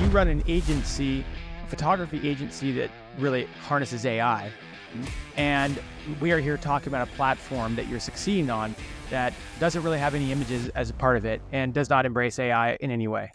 you run an agency, a photography agency that really harnesses AI. And we are here talking about a platform that you're succeeding on that doesn't really have any images as a part of it and does not embrace AI in any way.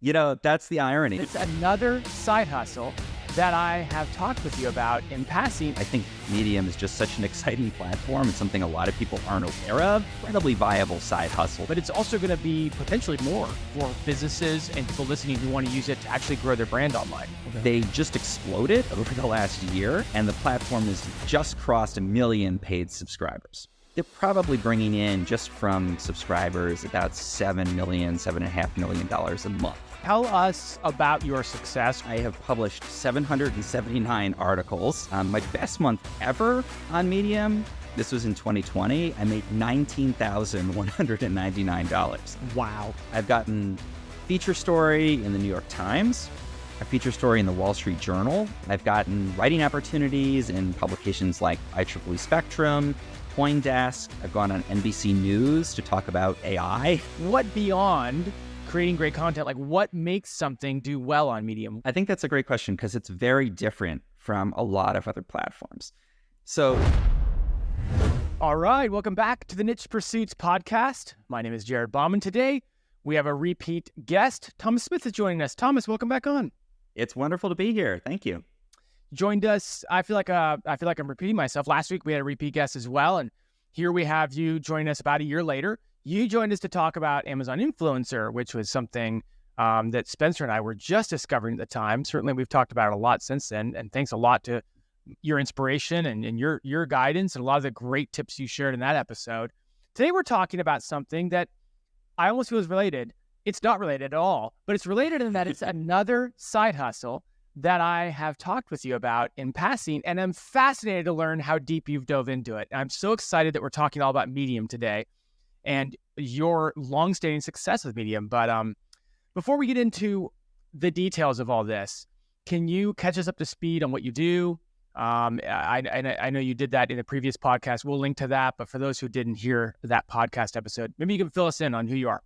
That's the irony. It's another side hustle that I have talked with you about in passing. I think Medium is just such an exciting platform. It's something a lot of people aren't aware of. Incredibly viable side hustle. But it's also going to be potentially more for businesses and people listening who want to use it to actually grow their brand online. They just exploded over the last year, and the platform has just crossed 1 million paid subscribers. They're probably bringing in, just from subscribers, about $7 million, $7.5 million a month. Tell us about your success. I have published 779 articles. My best month ever on Medium, this was in 2020, I made $19,199. Wow. I've gotten feature story in the New York Times, a feature story in the Wall Street Journal. I've gotten writing opportunities in publications like IEEE Spectrum, CoinDesk. I've gone on NBC News to talk about AI. What beyond creating great content, like what makes something do well on Medium? I think that's a great question because it's very different from a lot of other platforms. All right, welcome back to the Niche Pursuits podcast. My name is Jared Bauman. Today, we have a repeat guest. Thomas Smith is joining us. Thomas, welcome back on. It's wonderful to be here. Thank you. Joined us. I feel like I'm repeating myself. Last week we had a repeat guest as well, and here we have you joining us about a year later. You joined us to talk about Amazon Influencer, which was something that Spencer and I were just discovering at the time. Certainly, we've talked about it a lot since then, and thanks a lot to your inspiration and your guidance and a lot of the great tips you shared in that episode. Today, we're talking about something that I almost feel is related. It's not related at all, but it's related in that it's another side hustle that I have talked with you about in passing, and I'm fascinated to learn how deep you've dove into it. I'm so excited that we're talking all about Medium today and your long-standing success with Medium. But before we get into the details of all this, can you catch us up to speed on what you do? I know you did that in the previous podcast. We'll link to that. But for those who didn't hear that podcast episode, maybe you can fill us in on who you are.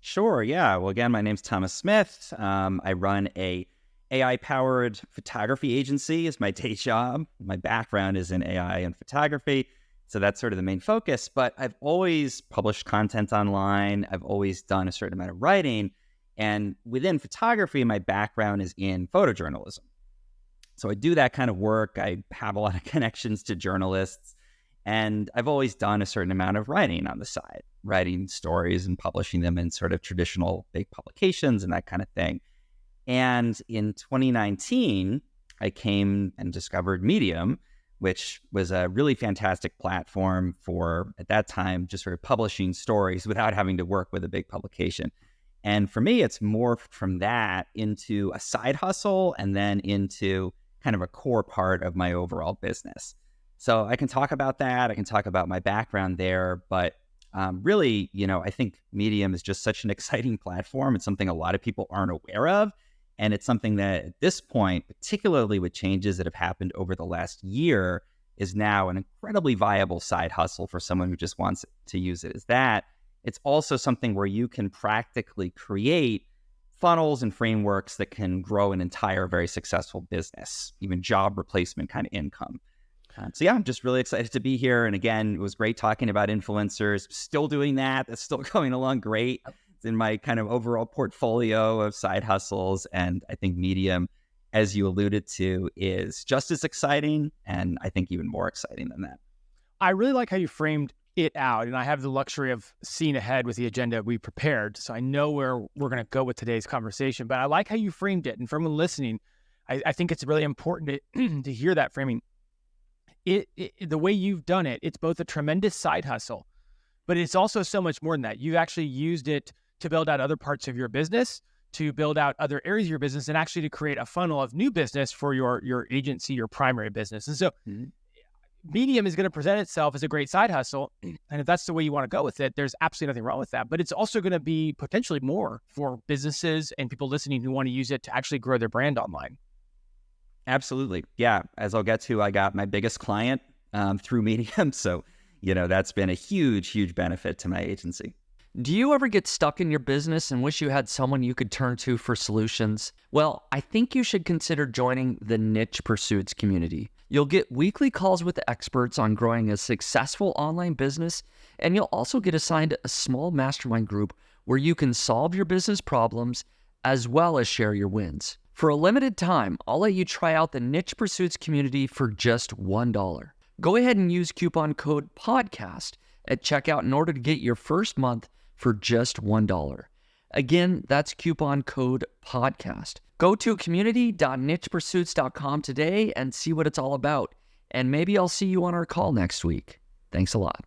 Sure. Yeah. Well, again, my name's Thomas Smith. I run a AI-powered photography agency is my day job. My background is in AI and photography. So that's sort of the main focus, but I've always published content online. I've always done a certain amount of writing. And within photography, my background is in photojournalism. So I do that kind of work. I have a lot of connections to journalists, and I've always done a certain amount of writing on the side, writing stories and publishing them in sort of traditional big publications and that kind of thing. And in 2019, I came and discovered Medium, which was a really fantastic platform for, at that time, just sort of publishing stories without having to work with a big publication. And for me, it's morphed from that into a side hustle and then into kind of a core part of my overall business. So I can talk about that. I can talk about my background there. But really, I think Medium is just such an exciting platform. It's something a lot of people aren't aware of. And it's something that at this point, particularly with changes that have happened over the last year, is now an incredibly viable side hustle for someone who just wants to use it as that. It's also something where you can practically create funnels and frameworks that can grow an entire very successful business, even job replacement kind of income. So yeah, I'm just really excited to be here. And again, it was great talking about influencers. Still doing that. That's still going along great. It's in my kind of overall portfolio of side hustles. And I think Medium, as you alluded to, is just as exciting, and I think even more exciting than that. I really like how you framed it out, and I have the luxury of seeing ahead with the agenda we prepared, so I know where we're going to go with today's conversation. But I like how you framed it, and for everyone listening, I think it's really important to hear that framing. The way you've done it, it's both a tremendous side hustle, but it's also so much more than that. You've actually used it to build out other parts of your business, to build out other areas of your business, and actually to create a funnel of new business for your agency, your primary business. And so Medium is going to present itself as a great side hustle. And if that's the way you want to go with it, there's absolutely nothing wrong with that. But it's also going to be potentially more for businesses and people listening who want to use it to actually grow their brand online. Absolutely. Yeah. As I'll get to, I got my biggest client through Medium. So, that's been a huge, huge benefit to my agency. Do you ever get stuck in your business and wish you had someone you could turn to for solutions? Well, I think you should consider joining the Niche Pursuits community. You'll get weekly calls with experts on growing a successful online business, and you'll also get assigned a small mastermind group where you can solve your business problems as well as share your wins. For a limited time, I'll let you try out the Niche Pursuits community for just $1. Go ahead and use coupon code PODCAST at checkout in order to get your first month for just $1. Again, that's coupon code PODCAST. Go to community.nichepursuits.com today and see what it's all about. And maybe I'll see you on our call next week. Thanks a lot.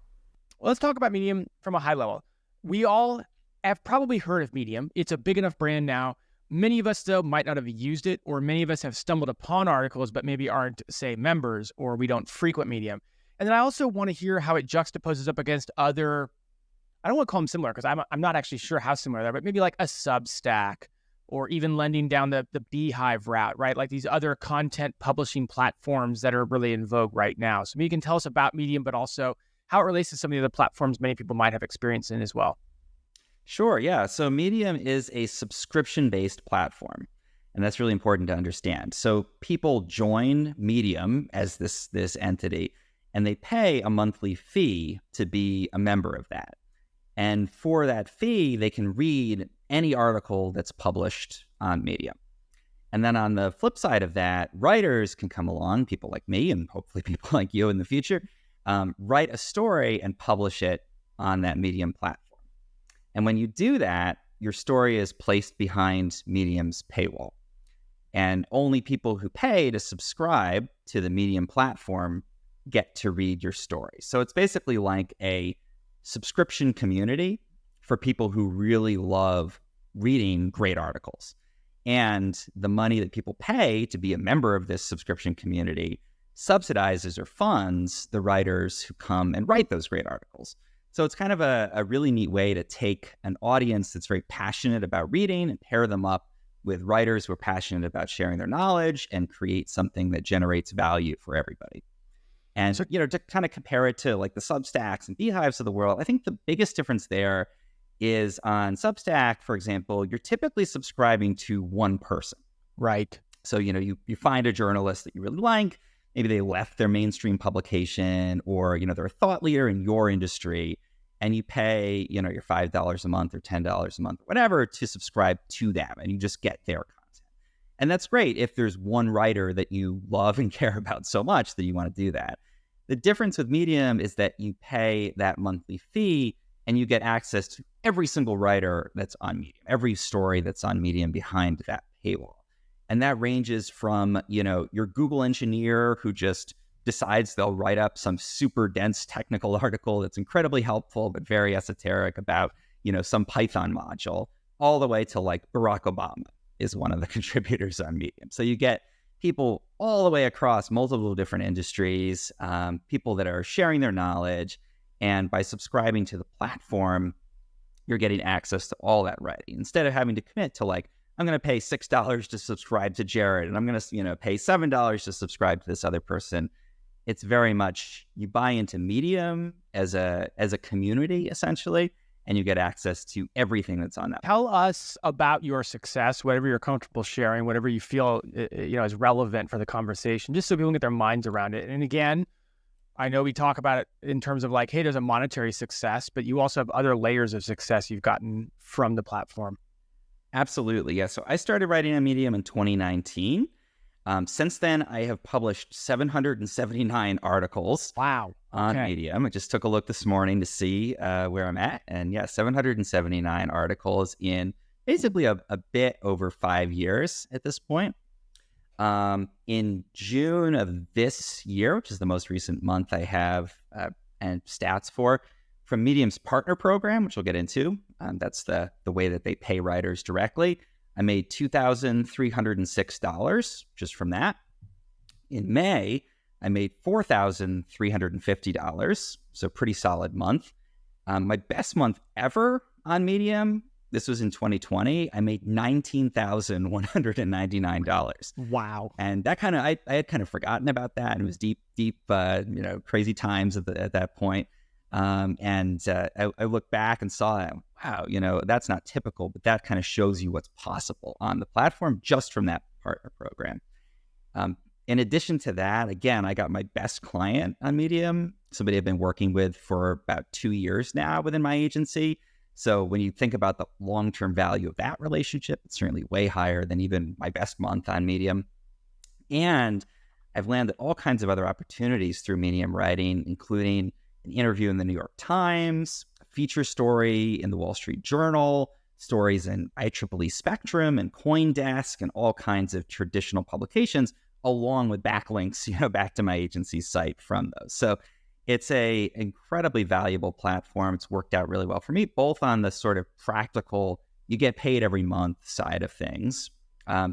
Well, let's talk about Medium from a high level. We all have probably heard of Medium. It's a big enough brand now. Many of us, though, might not have used it, or many of us have stumbled upon articles, but maybe aren't, say, members, or we don't frequent Medium. And then I also want to hear how it juxtaposes up against other, I don't want to call them similar because I'm not actually sure how similar they are, but maybe like a Substack or even lending down the Beehive route, right? Like these other content publishing platforms that are really in vogue right now. So maybe you can tell us about Medium, but also how it relates to some of the other platforms many people might have experience in as well. Sure, yeah. So Medium is a subscription-based platform, and that's really important to understand. So people join Medium as this entity, and they pay a monthly fee to be a member of that. And for that fee, they can read any article that's published on Medium. And then on the flip side of that, writers can come along, people like me and hopefully people like you in the future, write a story and publish it on that Medium platform. And when you do that, your story is placed behind Medium's paywall. And only people who pay to subscribe to the Medium platform get to read your story. So it's basically like a subscription community for people who really love reading great articles. And the money that people pay to be a member of this subscription community subsidizes or funds the writers who come and write those great articles. So it's kind of a really neat way to take an audience that's very passionate about reading and pair them up with writers who are passionate about sharing their knowledge and create something that generates value for everybody. And so, to kind of compare it to like the Substacks and Beehives of the world, I think the biggest difference there is on Substack, for example, you're typically subscribing to one person. Right. So, you find a journalist that you really like. Maybe they left their mainstream publication or, they're a thought leader in your industry and you pay, your $5 a month or $10 a month, or whatever, to subscribe to them and you just get their content. And that's great if there's one writer that you love and care about so much that you want to do that. The difference with Medium is that you pay that monthly fee and you get access to every single writer that's on Medium, every story that's on Medium behind that paywall. And that ranges from, your Google engineer who just decides they'll write up some super dense technical article that's incredibly helpful, but very esoteric about, some Python module, all the way to like Barack Obama is one of the contributors on Medium. So you get people all the way across multiple different industries, people that are sharing their knowledge. And by subscribing to the platform, you're getting access to all that writing instead of having to commit to like, I'm going to pay $6 to subscribe to Jared, and I'm going to, pay $7 to subscribe to this other person. It's very much you buy into Medium as a community essentially, and you get access to everything that's on that. Tell us about your success, whatever you're comfortable sharing, whatever you feel is relevant for the conversation, just so people can get their minds around it. And again, I know we talk about it in terms of like, hey, there's a monetary success, but you also have other layers of success you've gotten from the platform. Absolutely. Yeah. So I started writing on Medium in 2019. Since then, I have published 779 articles. Wow. On Medium. I just took a look this morning to see where I'm at. And 779 articles in basically a bit over 5 years at this point. In June of this year, which is the most recent month I have and stats for, from Medium's partner program, which we'll get into, that's the way that they pay writers directly. I made $2,306 just from that. In May, I made $4,350, so pretty solid month. My best month ever on Medium, this was in 2020, I made $19,199. Wow. And that kind of, I had kind of forgotten about that. It was deep, crazy times at that point. I look back and saw, wow, that's not typical, but that kind of shows you what's possible on the platform just from that partner program. In addition to that, again, I got my best client on Medium, somebody I've been working with for about 2 years now within my agency. So when you think about the long-term value of that relationship, it's certainly way higher than even my best month on Medium. And I've landed all kinds of other opportunities through Medium writing, including an interview in the New York Times, a feature story in the Wall Street Journal, stories in IEEE Spectrum and CoinDesk, and all kinds of traditional publications, along with backlinks, back to my agency's site from those. So it's a incredibly valuable platform. It's worked out really well for me, both on the sort of practical, you get paid every month side of things,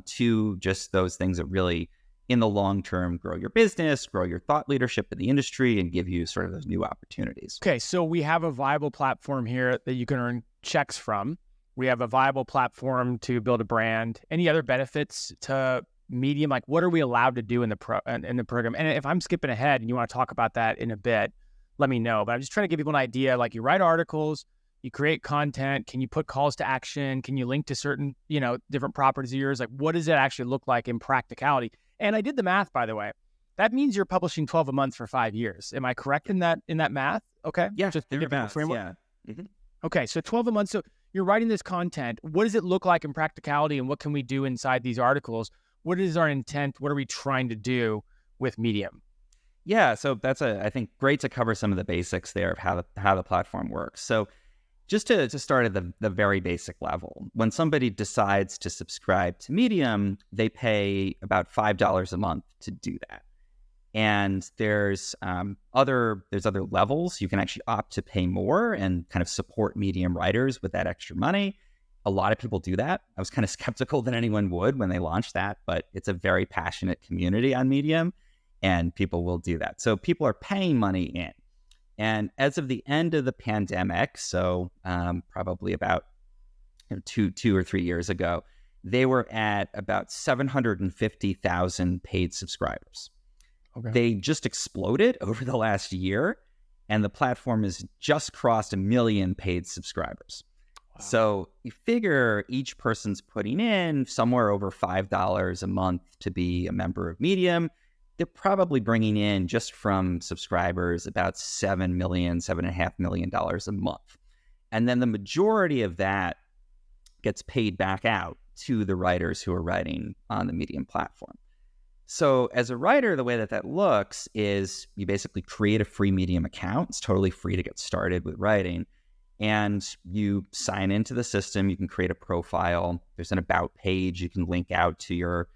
to just those things that really, in the long term, grow your business, grow your thought leadership in the industry, and give you sort of those new opportunities. Okay, so we have a viable platform here that you can earn checks from. We have a viable platform to build a brand. Any other benefits to Medium? Like, what are we allowed to do in the program? And if I'm skipping ahead and you want to talk about that in a bit, let me know. But I'm just trying to give people an idea. Like, you write articles, you create content. Can you put calls to action? Can you link to certain, different properties of yours? Like, what does it actually look like in practicality? And I did the math, by the way. That means you're publishing 12 a month for 5 years. Am I correct in that math? Okay. Yeah, just thereabouts. framework. Yeah. Mm-hmm. Okay, so 12 a month. So you're writing this content. What does it look like in practicality, and what can we do inside these articles? What is our intent? What are we trying to do with Medium? Yeah, so that's I think great to cover some of the basics there of how the platform works. So just to start at the very basic level, when somebody decides to subscribe to Medium, they pay about $5 a month to do that. And there's other levels. You can actually opt to pay more and kind of support Medium writers with that extra money. A lot of people do that. I was kind of skeptical that anyone would when they launched that, but it's a very passionate community on Medium, and people will do that. So people are paying money in. And as of the end of the pandemic, so probably about 2 or 3 years ago, they were at about 750,000 paid subscribers. Okay. They just exploded over the last year, and the platform has just crossed 1 million paid subscribers. Wow. So you figure each person's putting in somewhere over $5 a month to be a member of Medium. They're probably bringing in, just from subscribers, about $7.5 million a month. And then the majority of that gets paid back out to the writers who are writing on the Medium platform. So as a writer, the way that looks is you basically create a free Medium account. It's totally free to get started with writing. And you sign into the system. You can create a profile. There's an about page. You can link out to your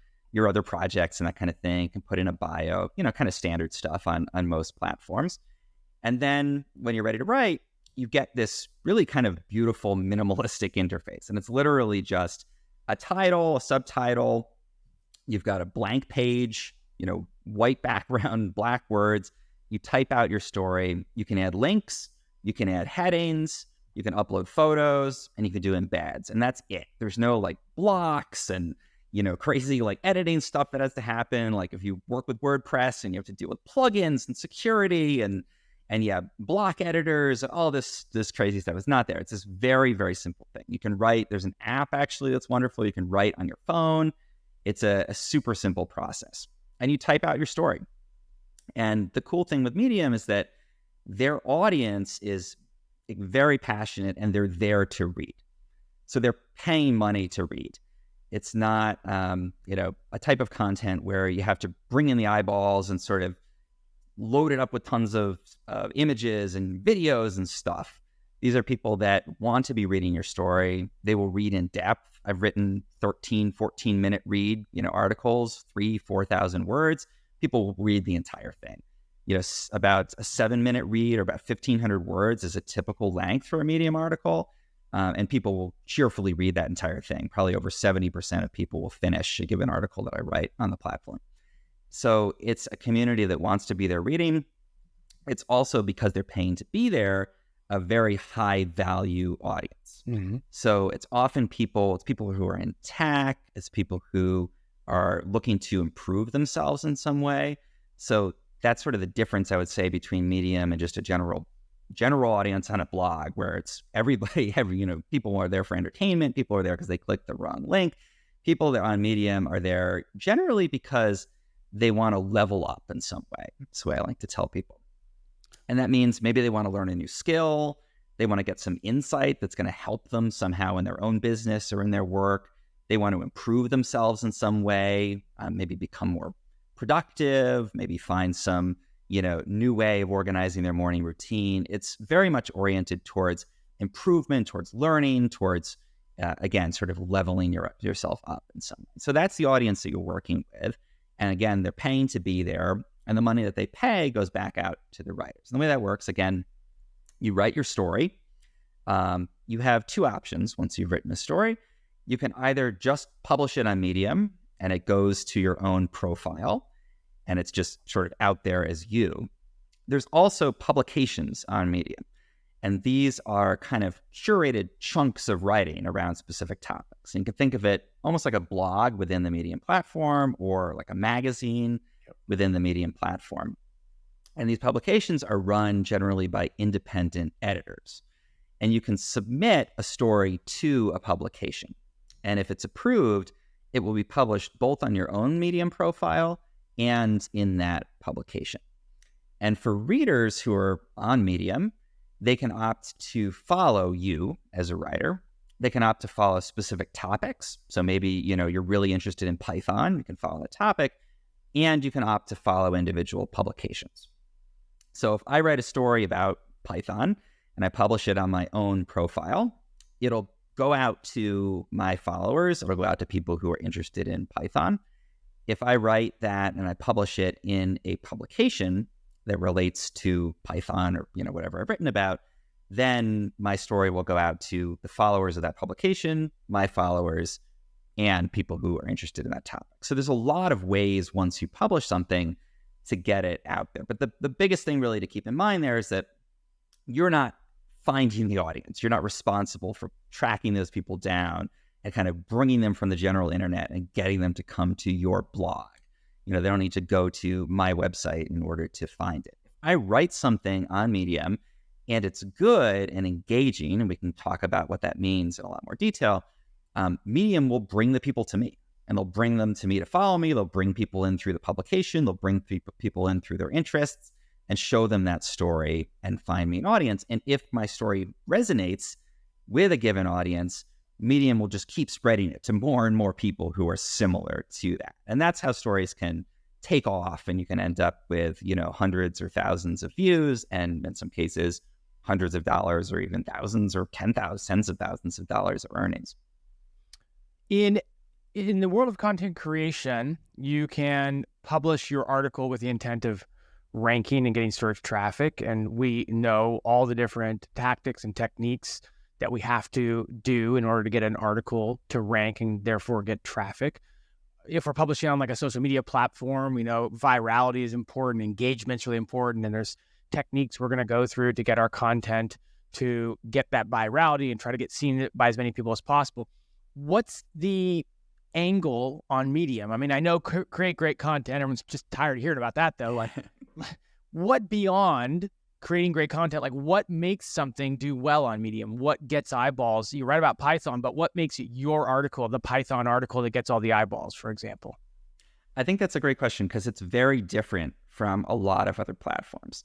other projects and that kind of thing. You can put in a bio, kind of standard stuff on most platforms. And then when you're ready to write, you get this really kind of beautiful minimalistic interface. And it's literally just a title, a subtitle. You've got a blank page, white background, black words. You type out your story. You can add links. You can add headings. You can upload photos, and you can do embeds. And that's it. There's no blocks and, crazy editing stuff that has to happen. Like if you work with WordPress and you have to deal with plugins and security and block editors, all this crazy stuff is not there. It's this very, very simple thing. You can write. There's an app actually that's wonderful. You can write on your phone. It's a super simple process. And you type out your story. And the cool thing with Medium is that their audience is very passionate, and they're there to read. So they're paying money to read. It's not, a type of content where you have to bring in the eyeballs and sort of load it up with tons of images and videos and stuff. These are people that want to be reading your story. They will read in depth. I've written 13, 14-minute read, articles, 4,000 words. People will read the entire thing. About a 7-minute read or about 1,500 words is a typical length for a Medium article. And people will cheerfully read that entire thing. Probably over 70% of people will finish a given article that I write on the platform. So it's a community that wants to be there reading. It's also, because they're paying to be there, a very high value audience. Mm-hmm. So it's often people who are in tech, it's people who are looking to improve themselves in some way. So that's sort of the difference, I would say, between Medium and just a general general audience on a blog where it's everybody, people are there for entertainment. People are there because they clicked the wrong link. People that are on Medium are there generally because they want to level up in some way. That's the way I like to tell people. And that means maybe they want to learn a new skill. They want to get some insight that's going to help them somehow in their own business or in their work. They want to improve themselves in some way, maybe become more productive, maybe find some, new way of organizing their morning routine. It's very much oriented towards improvement, towards learning, towards, again, sort of leveling yourself up in some way. So that's the audience that you're working with. And again, they're paying to be there. And the money that they pay goes back out to the writers. And the way that works, again, you write your story. You have two options once you've written a story. You can either just publish it on Medium and it goes to your own profile and it's just sort of out there as you. There's also publications on Medium. And these are kind of curated chunks of writing around specific topics. And you can think of it almost like a blog within the Medium platform or like a magazine within the Medium platform. And these publications are run generally by independent editors. And you can submit a story to a publication. And if it's approved, it will be published both on your own Medium profile and in that publication. And for readers who are on Medium, they can opt to follow you as a writer. They can opt to follow specific topics. So maybe, you're really interested in Python, you can follow the topic, and you can opt to follow individual publications. So if I write a story about Python and I publish it on my own profile, it'll go out to my followers, it'll go out to people who are interested in Python. If I write that and I publish it in a publication that relates to Python or whatever I've written about, then my story will go out to the followers of that publication, my followers, and people who are interested in that topic. So there's a lot of ways once you publish something to get it out there. But the biggest thing really to keep in mind there is that you're not finding the audience. You're not responsible for tracking those people down and kind of bringing them from the general internet and getting them to come to your blog. They don't need to go to my website in order to find it. If I write something on Medium and it's good and engaging, and we can talk about what that means in a lot more detail, Medium will bring the people to me, and they'll bring them to me to follow me. They'll bring people in through the publication. They'll bring people in through their interests and show them that story and find me an audience. And if my story resonates with a given audience, Medium will just keep spreading it to more and more people who are similar to that. And that's how stories can take off, and you can end up with, hundreds or thousands of views, and in some cases, hundreds of dollars or even thousands or tens of thousands of dollars of earnings. In the world of content creation, you can publish your article with the intent of ranking and getting search traffic. And we know all the different tactics and techniques that we have to do in order to get an article to rank and therefore get traffic. If we're publishing on like a social media platform, we know virality is important, engagement's really important, and there's techniques we're going to go through to get our content to get that virality and try to get seen by as many people as possible. What's the angle on Medium? I mean, I know create great content. Everyone's just tired of hearing about that, though. Like, what beyond creating great content, like what makes something do well on Medium? What gets eyeballs? You write about Python, but what makes it your article, the Python article that gets all the eyeballs, for example? I think that's a great question because it's very different from a lot of other platforms.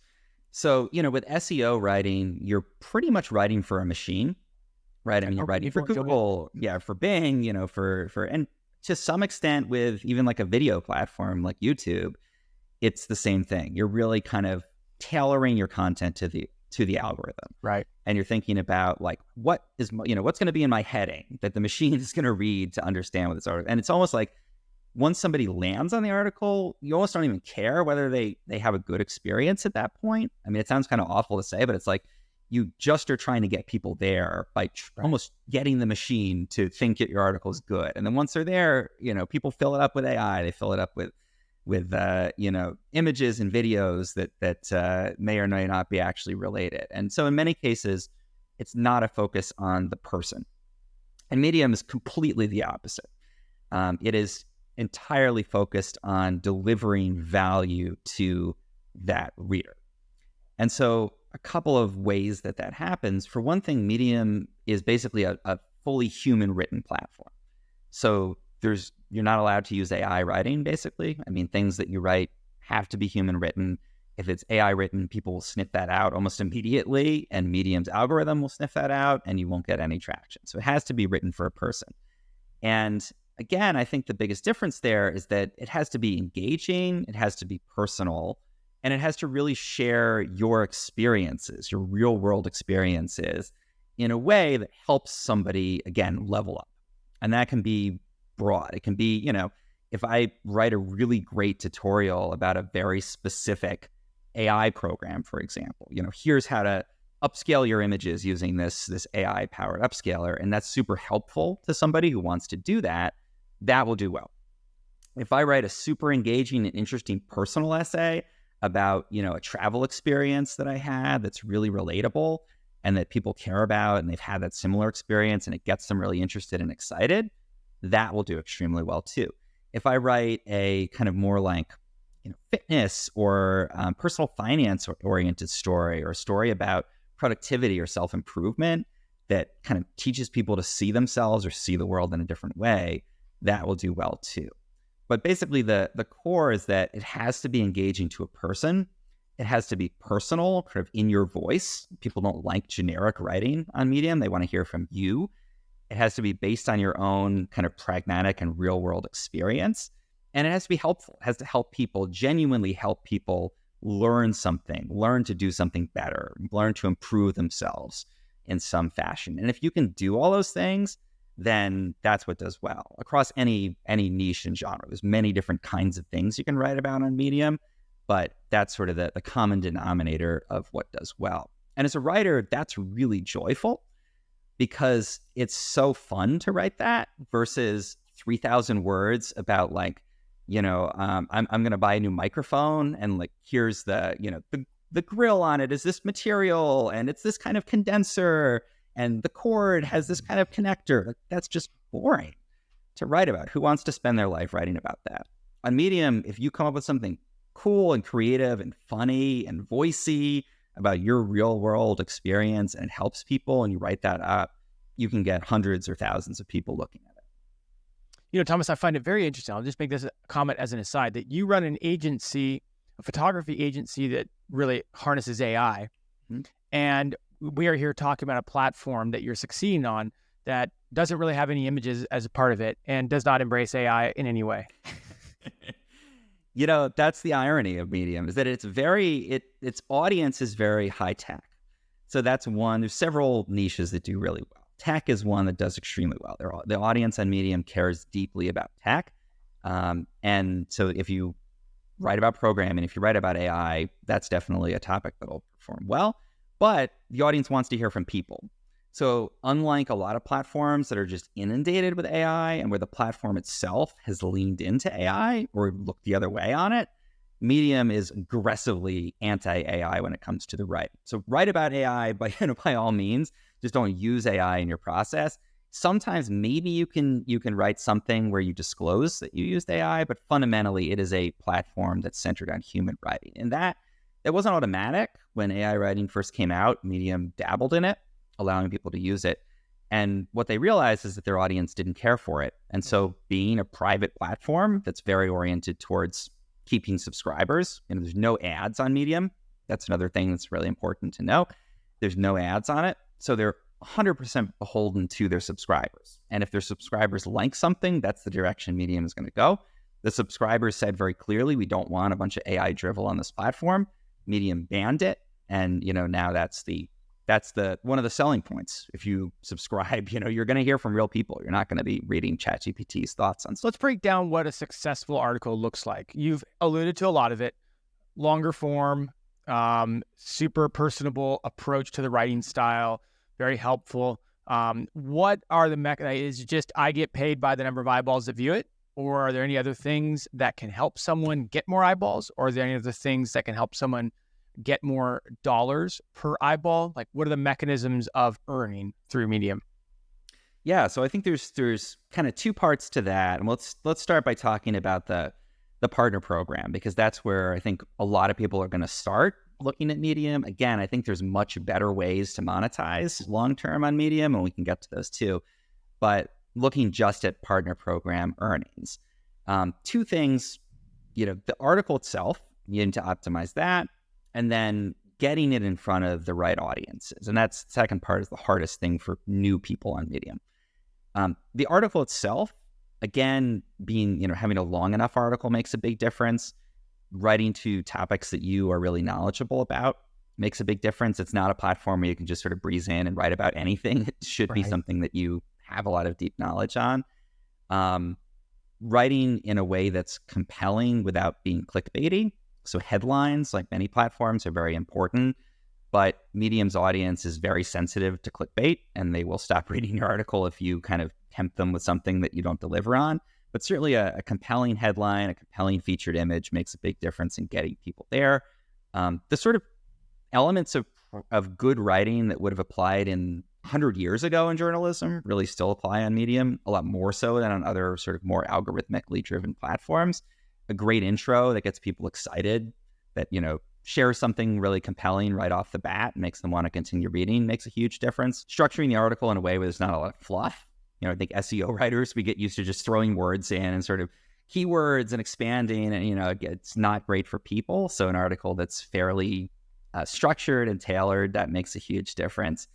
So, with SEO writing, you're pretty much writing for a machine, right? I mean, you're writing for Google, for Bing, and to some extent with even like a video platform like YouTube, it's the same thing. You're really kind of tailoring your content to the algorithm, right? And you're thinking about like what's going to be in my heading that the machine is going to read to understand what this article. And it's almost like once somebody lands on the article, you almost don't even care whether they have a good experience at that point. I mean, it sounds kind of awful to say, but it's like you just are trying to get people there by almost getting the machine to think that your article is good. And then once they're there, people fill it up with AI. They fill it up with images and videos that may or may not be actually related. And so in many cases, it's not a focus on the person. And Medium is completely the opposite. It is entirely focused on delivering value to that reader. And so a couple of ways that happens. For one thing, Medium is basically a fully human written platform. So you're not allowed to use AI writing, basically. I mean, things that you write have to be human written. If it's AI written, people will sniff that out almost immediately, and Medium's algorithm will sniff that out, and you won't get any traction. So it has to be written for a person. And again, I think the biggest difference there is that it has to be engaging, it has to be personal, and it has to really share your experiences, your real world experiences, in a way that helps somebody, again, level up. And that can be broad. It can be, if I write a really great tutorial about a very specific AI program, for example, here's how to upscale your images using this AI powered upscaler, and that's super helpful to somebody who wants to do that, that will do well. If I write a super engaging and interesting personal essay about, a travel experience that I had that's really relatable and that people care about, and they've had that similar experience and it gets them really interested and excited, that will do extremely well too. If I write a kind of more like, fitness or personal finance oriented story, or a story about productivity or self-improvement that kind of teaches people to see themselves or see the world in a different way, that will do well too. But basically the core is that it has to be engaging to a person. It has to be personal, kind of in your voice. People don't like generic writing on Medium. They want to hear from you. It has to be based on your own kind of pragmatic and real world experience. And it has to be helpful. It has to help people, genuinely help people learn something, learn to do something better, learn to improve themselves in some fashion. And if you can do all those things, then that's what does well across any niche and genre. There's many different kinds of things you can write about on Medium, but that's sort of the common denominator of what does well. And as a writer, that's really joyful because it's so fun to write that versus 3,000 words about like, I'm going to buy a new microphone and like, here's the grill on it is this material and it's this kind of condenser and the cord has this kind of connector. That's just boring to write about. Who wants to spend their life writing about that? On Medium, if you come up with something cool and creative and funny and voicey about your real world experience and it helps people and you write that up, you can get hundreds or thousands of people looking at it. Thomas, I find it very interesting. I'll just make this comment as an aside that you run an agency, a photography agency that really harnesses AI. Mm-hmm. And we are here talking about a platform that you're succeeding on that doesn't really have any images as a part of it and does not embrace AI in any way. That's the irony of Medium, is that its audience is very high tech. So that's one. There's several niches that do really well. Tech is one that does extremely well. The audience on Medium cares deeply about tech. And so if you write about programming, if you write about AI, that's definitely a topic that'll perform well. But the audience wants to hear from people. So unlike a lot of platforms that are just inundated with AI and where the platform itself has leaned into AI or looked the other way on it, Medium is aggressively anti-AI when it comes to the writing. So write about AI by all means. Just don't use AI in your process. Sometimes maybe you can write something where you disclose that you used AI, but fundamentally it is a platform that's centered on human writing. And that wasn't automatic. When AI writing first came out, Medium dabbled in it, allowing people to use it. And what they realized is that their audience didn't care for it. And so being a private platform that's very oriented towards keeping subscribers, there's no ads on Medium. That's another thing that's really important to know. There's no ads on it. So they're 100% beholden to their subscribers. And if their subscribers like something, that's the direction Medium is going to go. The subscribers said very clearly, we don't want a bunch of AI drivel on this platform. Medium banned it. And, now that's one of the selling points. If you subscribe, you're going to hear from real people. You're not going to be reading ChatGPT's thoughts on stuff. So let's break down what a successful article looks like. You've alluded to a lot of it. Longer form, super personable approach to the writing style, very helpful. What are the mechanisms? Is it just I get paid by the number of eyeballs that view it? Or are there any other things that can help someone get more eyeballs? Or are there any other things that can help someone get more dollars per eyeball? Like, what are the mechanisms of earning through Medium? Yeah, so I think there's kind of two parts to that. And let's start by talking about the partner program, because that's where I think a lot of people are going to start looking at Medium. Again, I think there's much better ways to monetize long-term on Medium, and we can get to those too. But looking just at partner program earnings, two things, the article itself, you need to optimize that, and then getting it in front of the right audiences. And that's the second part, is the hardest thing for new people on Medium. The article itself, again, having a long enough article makes a big difference. Writing to topics that you are really knowledgeable about makes a big difference. It's not a platform where you can just sort of breeze in and write about anything. It should be something that you have a lot of deep knowledge on. Writing in a way that's compelling without being clickbaity. So headlines, like many platforms, are very important, but Medium's audience is very sensitive to clickbait, and they will stop reading your article if you kind of tempt them with something that you don't deliver on. But certainly a compelling headline, a compelling featured image makes a big difference in getting people there. The sort of elements of good writing that would have applied 100 years ago in journalism really still apply on Medium, a lot more so than on other sort of more algorithmically driven platforms. A great intro that gets people excited, that, shares something really compelling right off the bat and makes them want to continue reading, makes a huge difference. Structuring the article in a way where there's not a lot of fluff. I think SEO writers, we get used to just throwing words in and sort of keywords and expanding, and, it's not great for people. So an article that's fairly structured and tailored, that makes a huge difference.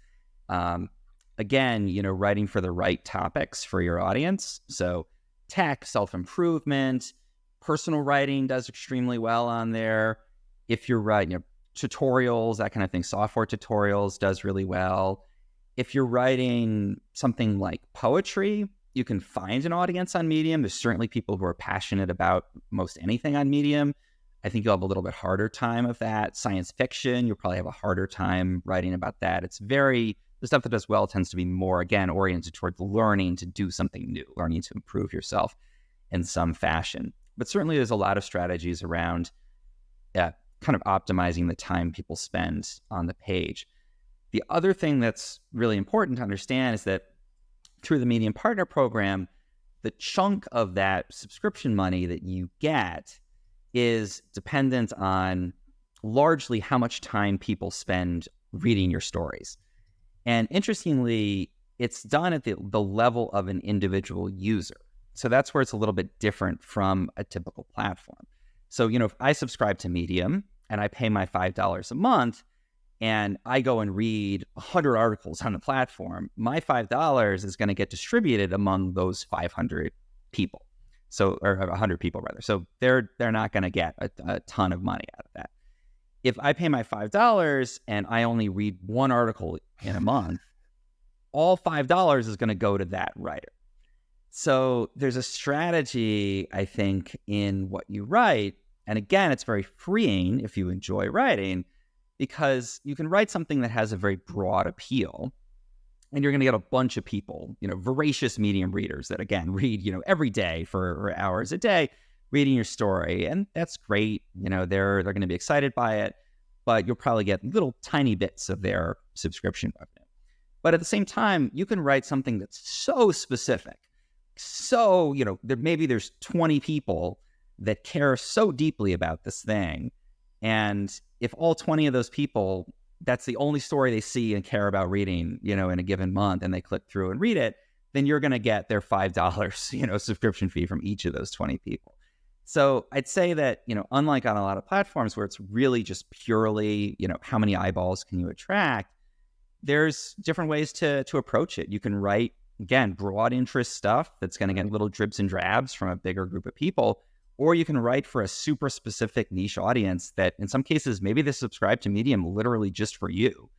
Again, writing for the right topics for your audience. So tech, self-improvement, personal writing does extremely well on there. If you're writing, tutorials, that kind of thing, software tutorials does really well. If you're writing something like poetry, you can find an audience on Medium. There's certainly people who are passionate about most anything on Medium. I think you'll have a little bit harder time of that. Science fiction, you'll probably have a harder time writing about that. The stuff that does well tends to be more, again, oriented towards learning to do something new, learning to improve yourself in some fashion. But certainly there's a lot of strategies around kind of optimizing the time people spend on the page. The other thing that's really important to understand is that through the Medium Partner Program, the chunk of that subscription money that you get is dependent on largely how much time people spend reading your stories. And interestingly, it's done at the level of an individual user. So that's where it's a little bit different from a typical platform. So, if I subscribe to Medium and I pay my $5 a month, and I go and read 100 articles on the platform, my $5 is going to get distributed among those 500 people. So, or 100 people rather. So they're not going to get a ton of money out of that. If I pay my $5 and I only read one article in a month, all $5 is going to go to that writer. So there's a strategy, I think, in what you write. And again, it's very freeing if you enjoy writing, because you can write something that has a very broad appeal, and you're going to get a bunch of people, voracious Medium readers that, again, read, every day for hours a day, reading your story. And that's great. They're going to be excited by it, but you'll probably get little tiny bits of their subscription revenue. But at the same time, you can write something that's so specific. So, maybe there's 20 people that care so deeply about this thing. And if all 20 of those people, that's the only story they see and care about reading, in a given month, and they click through and read it, then you're going to get their $5, subscription fee from each of those 20 people. So I'd say that, unlike on a lot of platforms where it's really just purely, how many eyeballs can you attract, there's different ways to approach it. You can write, again, broad interest stuff that's going to get little dribs and drabs from a bigger group of people. Or you can write for a super specific niche audience that in some cases, maybe they subscribe to Medium literally just for you,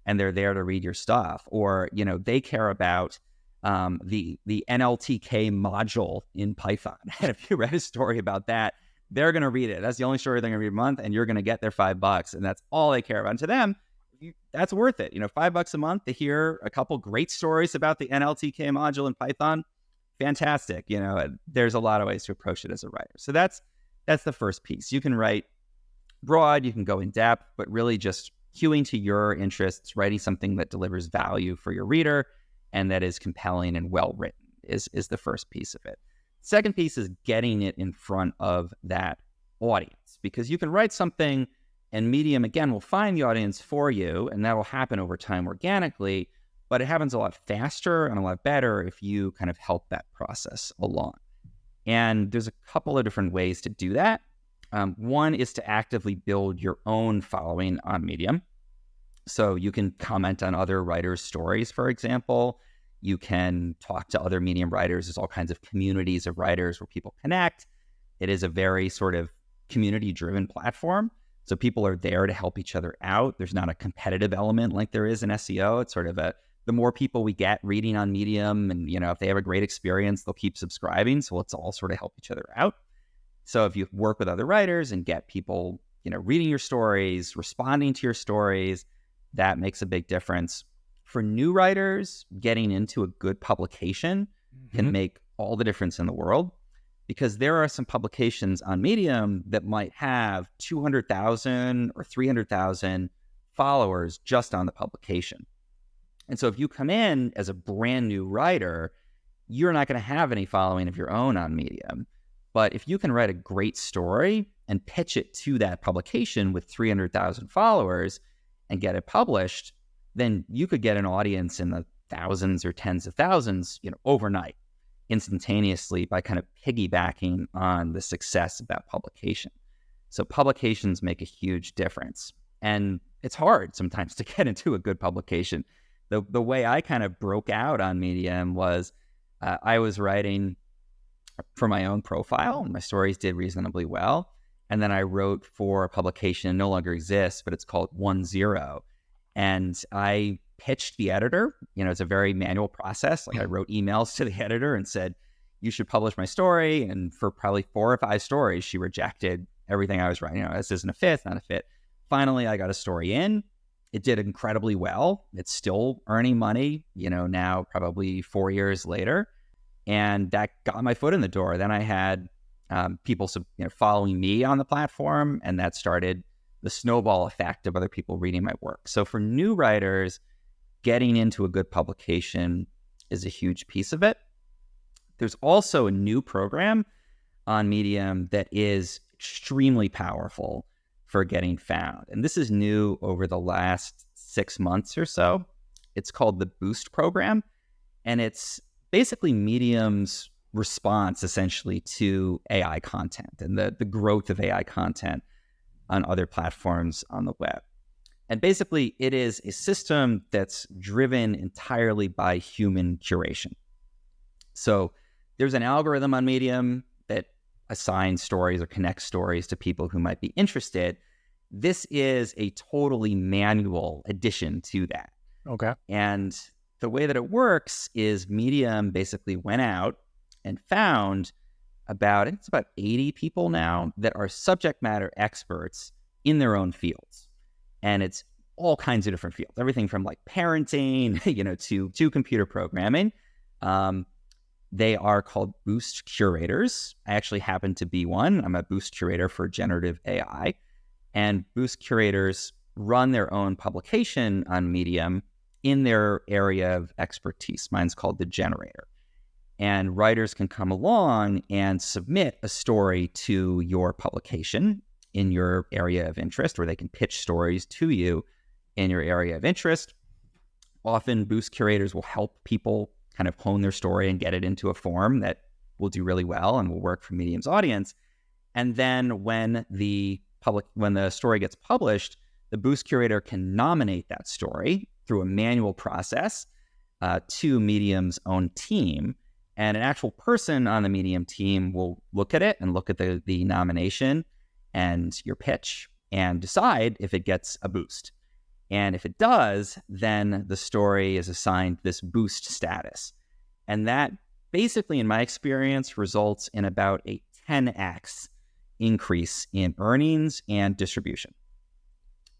and they're there to read your stuff. Or, they care about the NLTK module in Python. And if you read a story about that, they're going to read it. That's the only story they're going to read a month, and you're going to get their $5, and that's all they care about. And to them, that's worth it. $5 a month to hear a couple great stories about the NLTK module in Python. Fantastic. There's a lot of ways to approach it as a writer. So that's the first piece. You can write broad, you can go in depth, but really just hewing to your interests, writing something that delivers value for your reader and that is compelling and well written is the first piece of it. Second piece is getting it in front of that audience, because you can write something And Medium, again, will find the audience for you, and that will happen over time organically, but it happens a lot faster and a lot better if you kind of help that process along. And there's a couple of different ways to do that. One is to actively build your own following on Medium. So you can comment on other writers' stories, for example. You can talk to other Medium writers. There's all kinds of communities of writers where people connect. It is a very sort of community-driven platform. So people are there to help each other out. There's not a competitive element like there is in SEO. It's sort of the more people we get reading on Medium, and if they have a great experience, they'll keep subscribing. So let's all sort of help each other out. So if you work with other writers and get people, reading your stories, responding to your stories, that makes a big difference. For new writers, getting into a good publication can make all the difference in the world, because there are some publications on Medium that might have 200,000 or 300,000 followers just on the publication. And so if you come in as a brand new writer, you're not going to have any following of your own on Medium. But if you can write a great story and pitch it to that publication with 300,000 followers and get it published, then you could get an audience in the thousands or tens of thousands, overnight, instantaneously, by kind of piggybacking on the success of that publication. So publications make a huge difference. And it's hard sometimes to get into a good publication. The way I kind of broke out on Medium was I was writing for my own profile, and my stories did reasonably well. And then I wrote for a publication that no longer exists, but it's called 10. And I pitched the editor. It's a very manual process. Like, I wrote emails to the editor and said, you should publish my story. And for probably 4 or 5 stories, she rejected everything I was writing. This isn't a fit, not a fit. Finally, I got a story in. It did incredibly well. It's still earning money, now probably 4 years later. And that got my foot in the door. Then I had people following me on the platform, and that started the snowball effect of other people reading my work. So for new writers, getting into a good publication is a huge piece of it. There's also a new program on Medium that is extremely powerful for getting found. And this is new over the last 6 months or so. It's called the Boost program. And it's basically Medium's response essentially to AI content and the growth of AI content on other platforms on the web. And basically, it is a system that's driven entirely by human curation. So there's an algorithm on Medium that assigns stories or connects stories to people who might be interested. This is a totally manual addition to that. Okay. And the way that it works is Medium basically went out and found about 80 people now that are subject matter experts in their own fields. And it's all kinds of different fields, everything from like parenting, to computer programming. They are called Boost Curators. I actually happen to be one. I'm a Boost Curator for generative AI. And Boost Curators run their own publication on Medium in their area of expertise. Mine's called The Generator. And writers can come along and submit a story to your publication in your area of interest, or they can pitch stories to you in your area of interest. Often Boost Curators will help people kind of hone their story and get it into a form that will do really well and will work for Medium's audience. And then when the story gets published, the Boost Curator can nominate that story through a manual process to Medium's own team. And an actual person on the Medium team will look at it and look at the nomination and your pitch and decide if it gets a boost. And if it does, then the story is assigned this boost status. And that basically, in my experience, results in about a 10x increase in earnings and distribution.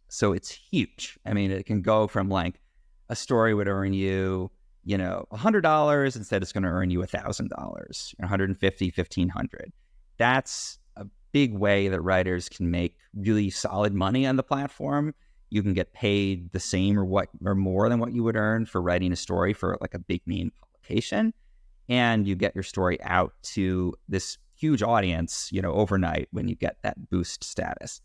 So it's huge. I mean, it can go from like a story would earn you, $100, instead it's going to earn you $1,000, $150, $1,500. That's a big way that writers can make really solid money on the platform. You can get paid the same or more than what you would earn for writing a story for like a big name publication. And you get your story out to this huge audience, overnight when you get that boost status.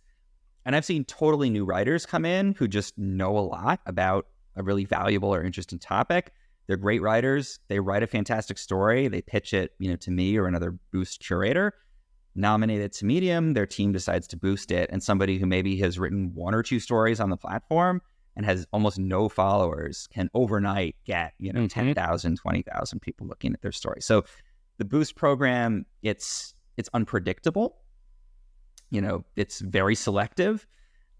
And I've seen totally new writers come in who just know a lot about a really valuable or interesting topic. They're great writers. They write a fantastic story. They pitch it, to me or another Boost curator, nominate it to Medium. Their team decides to boost it. And somebody who maybe has written 1 or 2 stories on the platform and has almost no followers can overnight get, 10,000, 20,000 people looking at their story. So the Boost program, it's unpredictable. It's very selective.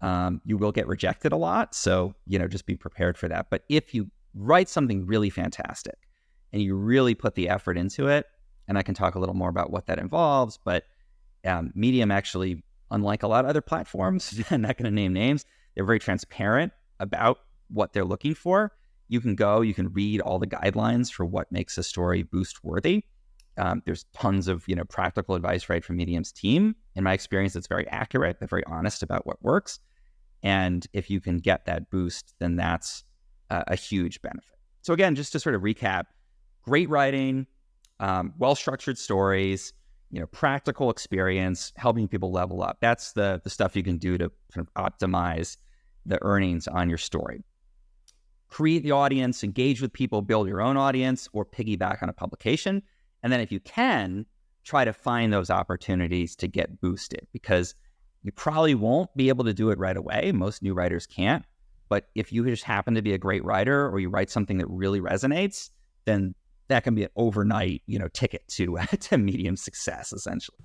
You will get rejected a lot. So, just be prepared for that. But if you write something really fantastic and you really put the effort into it, and I can talk a little more about what that involves, but Medium actually, unlike a lot of other platforms, I'm not going to name names, they're very transparent about what they're looking for. You can read all the guidelines for what makes a story Boost worthy. There's tons of, practical advice right from Medium's team. In my experience, it's very accurate. They're very honest about what works. And if you can get that boost, then that's a huge benefit. So again, just to sort of recap, great writing, well-structured stories, practical experience, helping people level up. That's the stuff you can do to kind of optimize the earnings on your story. Create the audience, engage with people, build your own audience, or piggyback on a publication. And then if you can, try to find those opportunities to get boosted, because you probably won't be able to do it right away. Most new writers can't. But if you just happen to be a great writer or you write something that really resonates, then that can be an overnight, ticket to Medium success, essentially.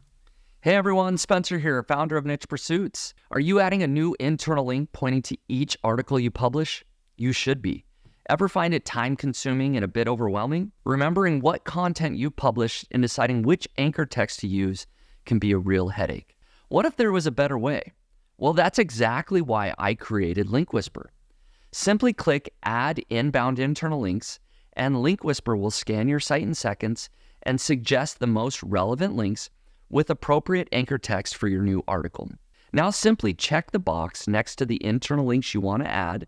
Hey everyone, Spencer here, founder of Niche Pursuits. Are you adding a new internal link pointing to each article you publish? You should be. Ever find it time-consuming and a bit overwhelming? Remembering what content you publish and deciding which anchor text to use can be a real headache. What if there was a better way? Well, that's exactly why I created Link Whisper. Simply click Add Inbound Internal Links, and Link Whisper will scan your site in seconds and suggest the most relevant links with appropriate anchor text for your new article. Now simply check the box next to the internal links you want to add,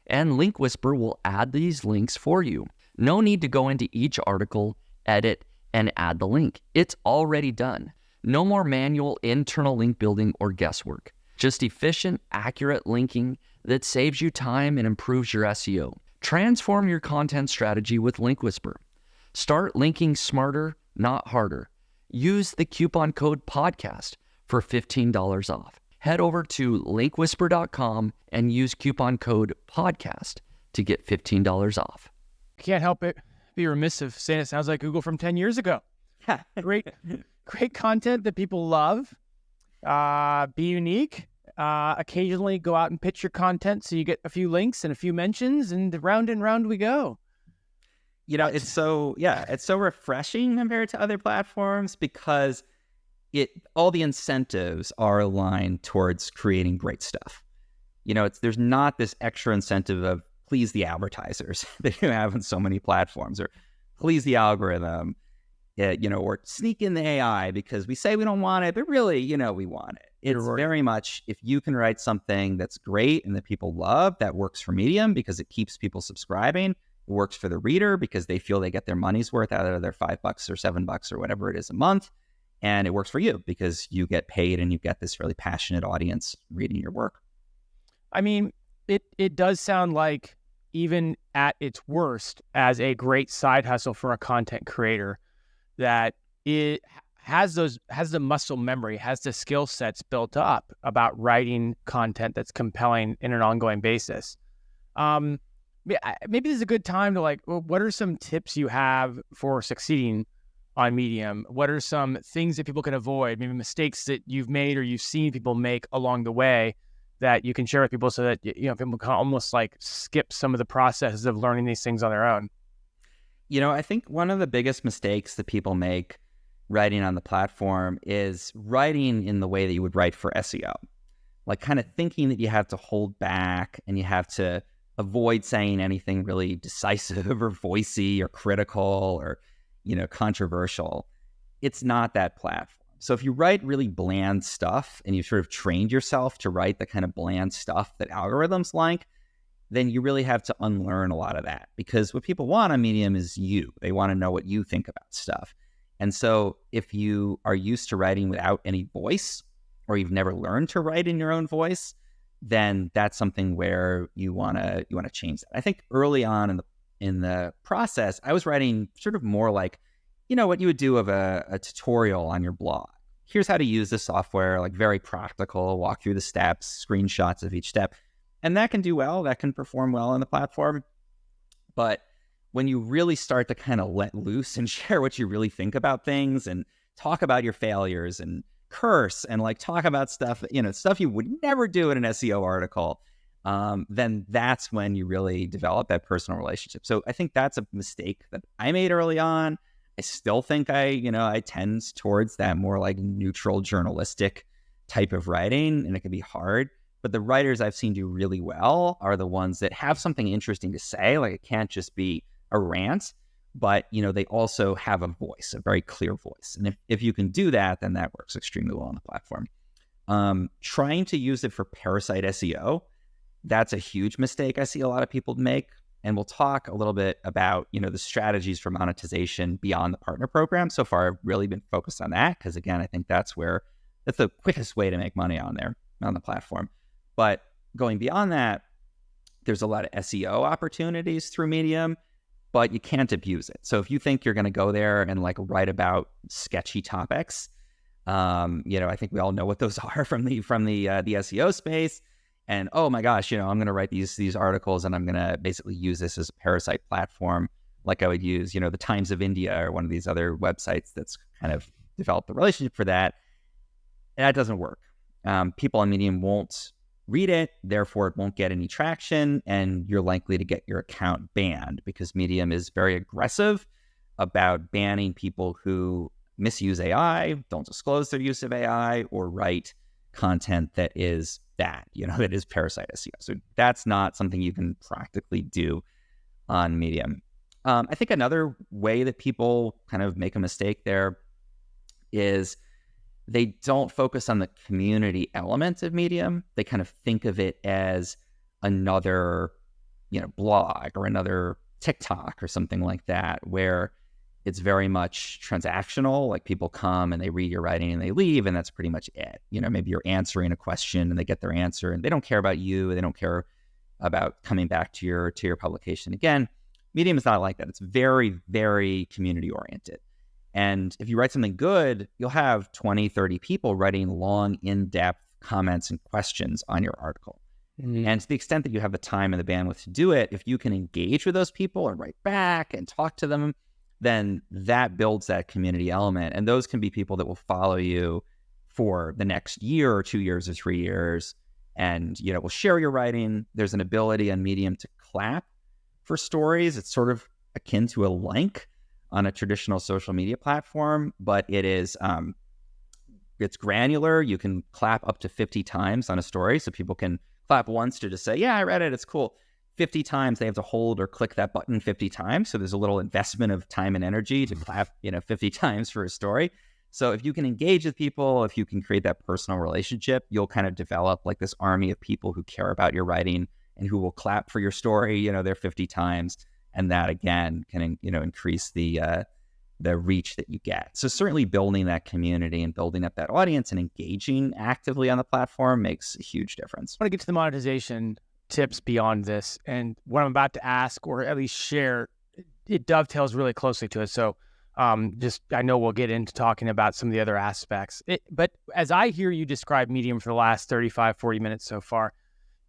and Link Whisper will add these links for you. No need to go into each article, edit, and add the link. It's already done. No more manual internal link building or guesswork. Just efficient, accurate linking that saves you time and improves your SEO. Transform your content strategy with Link Whisper. Start linking smarter, not harder. Use the coupon code podcast for $15 off. Head over to linkwhisper.com and use coupon code podcast to get $15 off. Can't help it. Be remiss of saying it sounds like Google from 10 years ago. Great content that people love. Be unique. Occasionally go out and pitch your content so you get a few links and a few mentions, and round and round we go. It's so refreshing compared to other platforms because all the incentives are aligned towards creating great stuff. There's not this extra incentive of please the advertisers that you have on so many platforms, or please the algorithm, or sneak in the AI because we say we don't want it, but really, we want it. It's very much, if you can write something that's great and that people love, that works for Medium because it keeps people subscribing. It works for the reader because they feel they get their money's worth out of their $5 or $7 or whatever it is a month. And it works for you because you get paid and you get this really passionate audience reading your work. I mean, it does sound like, even at its worst, as a great side hustle for a content creator, that it has the muscle memory, has the skill sets built up about writing content that's compelling in an ongoing basis. Maybe this is a good time to what are some tips you have for succeeding on Medium? What are some things that people can avoid? Maybe mistakes that you've made or you've seen people make along the way that you can share with people so that people can almost skip some of the processes of learning these things on their own. I think one of the biggest mistakes that people make writing on the platform is writing in the way that you would write for SEO. Kind of thinking that you have to hold back and you have to avoid saying anything really decisive or voicey or critical or, controversial. It's not that platform. So if you write really bland stuff and you sort of trained yourself to write the kind of bland stuff that algorithms like, then you really have to unlearn a lot of that, because what people want on Medium is you. They want to know what you think about stuff. And so if you are used to writing without any voice or you've never learned to write in your own voice, then that's something where you want to change that. I think early on in the process, I was writing sort of more like, what you would do of a tutorial on your blog. Here's how to use the software, like very practical, walk through the steps, screenshots of each step. And that can do well, that can perform well on the platform. But when you really start to kind of let loose and share what you really think about things and talk about your failures and curse and like talk about stuff, stuff you would never do in an SEO article, then that's when you really develop that personal relationship. So I think that's a mistake that I made early on. I still think I tend towards that more like neutral journalistic type of writing, and it can be hard. But the writers I've seen do really well are the ones that have something interesting to say. Like it can't just be a rant, but they also have a voice, a very clear voice. And if you can do that, then that works extremely well on the platform. Trying to use it for parasite SEO, that's a huge mistake I see a lot of people make. And we'll talk a little bit about, the strategies for monetization beyond the partner program. So far, I've really been focused on that because, again, I think that's the quickest way to make money on the platform. But going beyond that, there's a lot of SEO opportunities through Medium, but you can't abuse it. So if you think you're going to go there and like write about sketchy topics, I think we all know what those are from the SEO space. And oh my gosh, I'm going to write these articles and I'm going to basically use this as a parasite platform, like I would use, the Times of India or one of these other websites that's kind of developed the relationship for that. And that doesn't work. People on Medium won't read it, therefore it won't get any traction, and you're likely to get your account banned because Medium is very aggressive about banning people who misuse AI, don't disclose their use of AI, or write content that is that is parasite SEO. So that's not something you can practically do on Medium. I think another way that people kind of make a mistake there is they don't focus on the community element of Medium. They kind of think of it as another, blog or another TikTok or something like that, where it's very much transactional. Like people come and they read your writing and they leave, and that's pretty much it. Maybe you're answering a question and they get their answer and they don't care about you. They don't care about coming back to your publication again. Medium is not like that. It's very, very community oriented. And if you write something good, you'll have 20, 30 people writing long, in-depth comments and questions on your article. Mm-hmm. And to the extent that you have the time and the bandwidth to do it, if you can engage with those people and write back and talk to them, then that builds that community element. And those can be people that will follow you for the next year or 2 years or 3 years. And, will share your writing. There's an ability on Medium to clap for stories. It's sort of akin to a like on a traditional social media platform, but it is, it's granular. You can clap up to 50 times on a story. So people can clap once to just say, yeah, I read it, it's cool. 50 times, they have to hold or click that button 50 times. So there's a little investment of time and energy to clap, 50 times for a story. So if you can engage with people, if you can create that personal relationship, you'll kind of develop like this army of people who care about your writing and who will clap for your story, their 50 times. And that again can, increase the reach that you get. So certainly building that community and building up that audience and engaging actively on the platform makes a huge difference. I want to get to the monetization tips beyond this, and what I'm about to ask or at least share, it dovetails really closely to it. So I know we'll get into talking about some of the other aspects, but as I hear you describe Medium for the last 35, 40 minutes so far,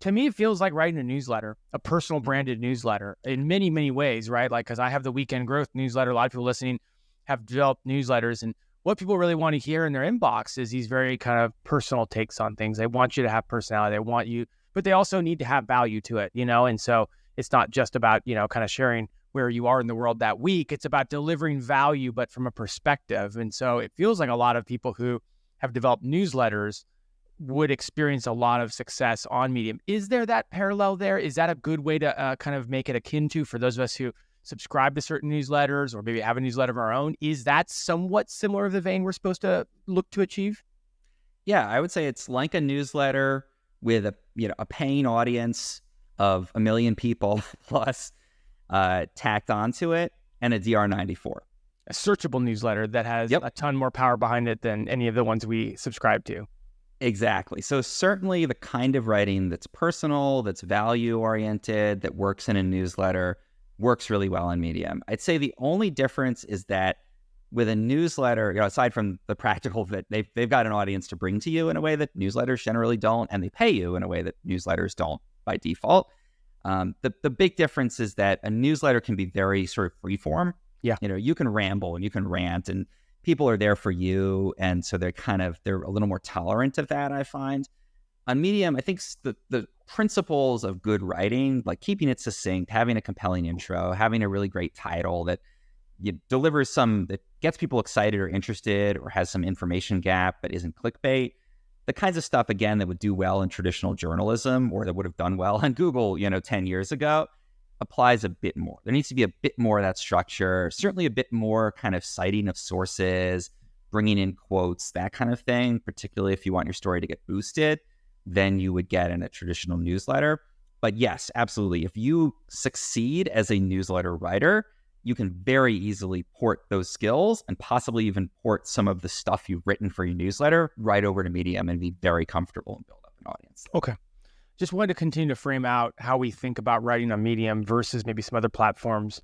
to me, it feels like writing a newsletter, a personal branded newsletter in many, many ways, right? Like, because I have the Weekend Growth newsletter, a lot of people listening have developed newsletters, and what people really want to hear in their inbox is these very kind of personal takes on things. They want you to have personality. They want you, but they also need to have value to it, And so it's not just about, kind of sharing where you are in the world that week. It's about delivering value, but from a perspective. And so it feels like a lot of people who have developed newsletters would experience a lot of success on Medium. Is there that parallel there? Is that a good way to kind of make it akin to, for those of us who subscribe to certain newsletters or maybe have a newsletter of our own? Is that somewhat similar of the vein we're supposed to look to achieve? Yeah, I would say it's like a newsletter with a paying audience of 1 million people plus tacked onto it, and a DR94. A searchable newsletter that has a ton more power behind it than any of the ones we subscribe to. Exactly. So certainly the kind of writing that's personal, that's value oriented, that works in a newsletter works really well on Medium. I'd say the only difference is that with a newsletter, aside from the practical that they've got an audience to bring to you in a way that newsletters generally don't, and they pay you in a way that newsletters don't by default. The big difference is that a newsletter can be very sort of free form. Yeah. You can ramble and you can rant, and people are there for you. And so they're a little more tolerant of that, I find. On Medium, I think the principles of good writing, like keeping it succinct, having a compelling intro, having a really great title that delivers that gets people excited or interested or has some information gap but isn't clickbait. The kinds of stuff, again, that would do well in traditional journalism or that would have done well on Google, 10 years ago, applies a bit more. There needs to be a bit more of that structure, certainly a bit more kind of citing of sources, bringing in quotes, that kind of thing, particularly if you want your story to get boosted, than you would get in a traditional newsletter. But yes, absolutely. If you succeed as a newsletter writer, you can very easily port those skills and possibly even port some of the stuff you've written for your newsletter right over to Medium and be very comfortable and build up an audience. Okay. Just wanted to continue to frame out how we think about writing on Medium versus maybe some other platforms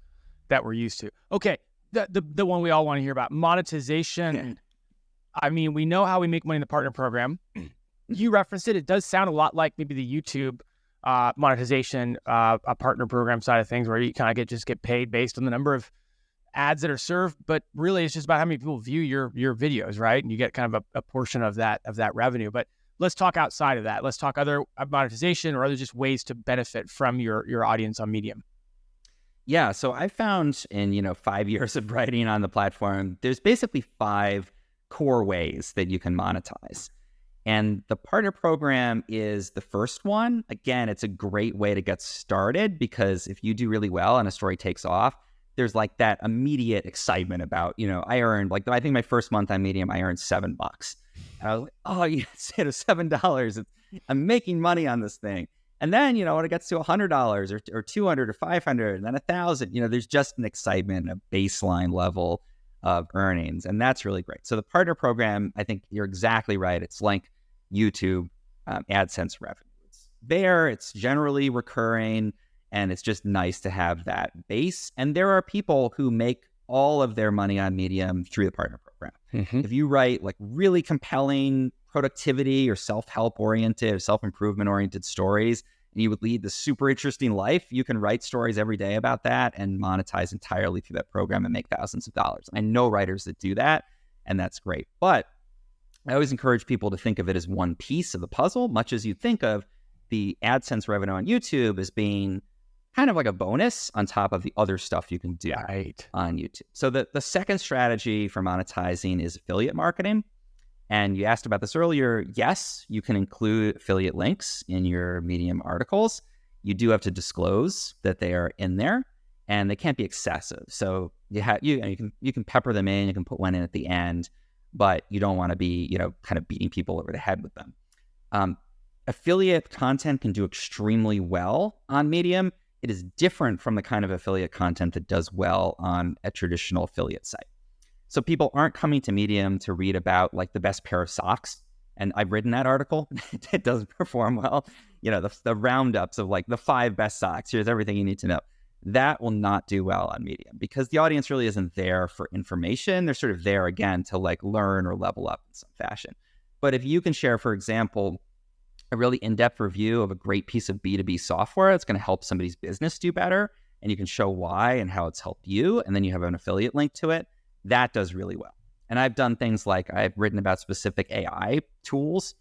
that we're used to. Okay. The one we all want to hear about, monetization. Yeah. I mean, we know how we make money in the partner program. You referenced it. It does sound a lot like maybe the YouTube monetization, a partner program side of things, where you kind of get paid based on the number of ads that are served. But really, it's just about how many people view your videos, right? And you get kind of a portion of that revenue. But let's talk outside of that. Let's talk other monetization or other just ways to benefit from your audience on Medium. Yeah, so I found in 5 years of writing on the platform, there's basically 5 core ways that you can monetize. And the partner program is the first one. Again, it's a great way to get started because if you do really well and a story takes off, there's like that immediate excitement about, I earned, I think my first month on Medium, I earned $7. And I was like, oh, yes, $7. I'm making money on this thing. And then, when it gets to $100 or $200 or $500 and then $1,000, there's just an excitement, a baseline level of earnings. And that's really great. So the partner program, I think you're exactly right. It's like YouTube AdSense revenue. It's there, it's generally recurring, and it's just nice to have that base. And there are people who make all of their money on Medium through the partner program. Mm-hmm. If you write really compelling productivity or self-help oriented or self-improvement oriented stories, and you would lead this super interesting life, you can write stories every day about that and monetize entirely through that program and make thousands of dollars. I know writers that do that, and that's great. But I always encourage people to think of it as one piece of the puzzle, much as you think of the AdSense revenue on YouTube as being kind of like a bonus on top of the other stuff you can do on YouTube. So the second strategy for monetizing is affiliate marketing. And you asked about this earlier. Yes, you can include affiliate links in your Medium articles. You do have to disclose that they are in there, and they can't be excessive. So you can pepper them in. You can put one in at the end, but you don't want to be kind of beating people over the head with them. Affiliate content can do extremely well on Medium. It is different from the kind of affiliate content that does well on a traditional affiliate site. So people aren't coming to Medium to read about the best pair of socks. And I've written that article. It doesn't perform well. The roundups of the 5 best socks. Here's everything you need to know. That will not do well on Medium because the audience really isn't there for information. They're sort of there again to learn or level up in some fashion. But if you can share, for example, a really in-depth review of a great piece of B2B software that's going to help somebody's business do better, and you can show why and how it's helped you, and then you have an affiliate link to it, that does really well. And I've done things like I've written about specific AI tools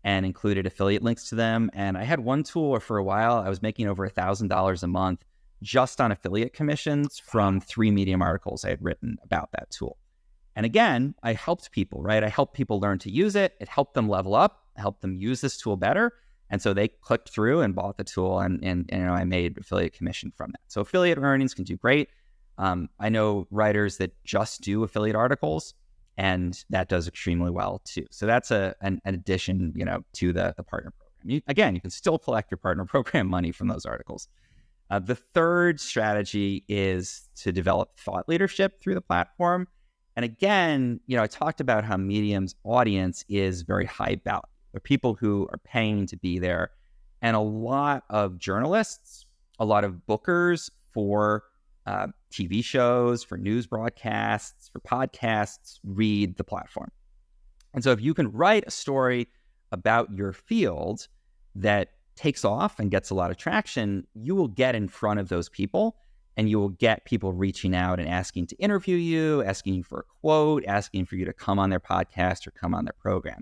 and included affiliate links to them. And I had one tool where for a while I was making over $1,000 a month just on affiliate commissions from 3 Medium articles I had written about that tool. And again, I helped people, right? I helped people learn to use it. It helped them level up, helped them use this tool better. And so they clicked through and bought the tool, and I made affiliate commission from that. So affiliate earnings can do great. I know writers that just do affiliate articles, and that does extremely well too. So that's an addition, to the partner program. You can still collect your partner program money from those articles. The third strategy is to develop thought leadership through the platform. And again, I talked about how Medium's audience is very high value. They're people who are paying to be there. And a lot of journalists, a lot of bookers for TV shows, for news broadcasts, for podcasts, read the platform. And so if you can write a story about your field that takes off and gets a lot of traction, you will get in front of those people, and you will get people reaching out and asking to interview you, asking you for a quote, asking for you to come on their podcast or come on their program.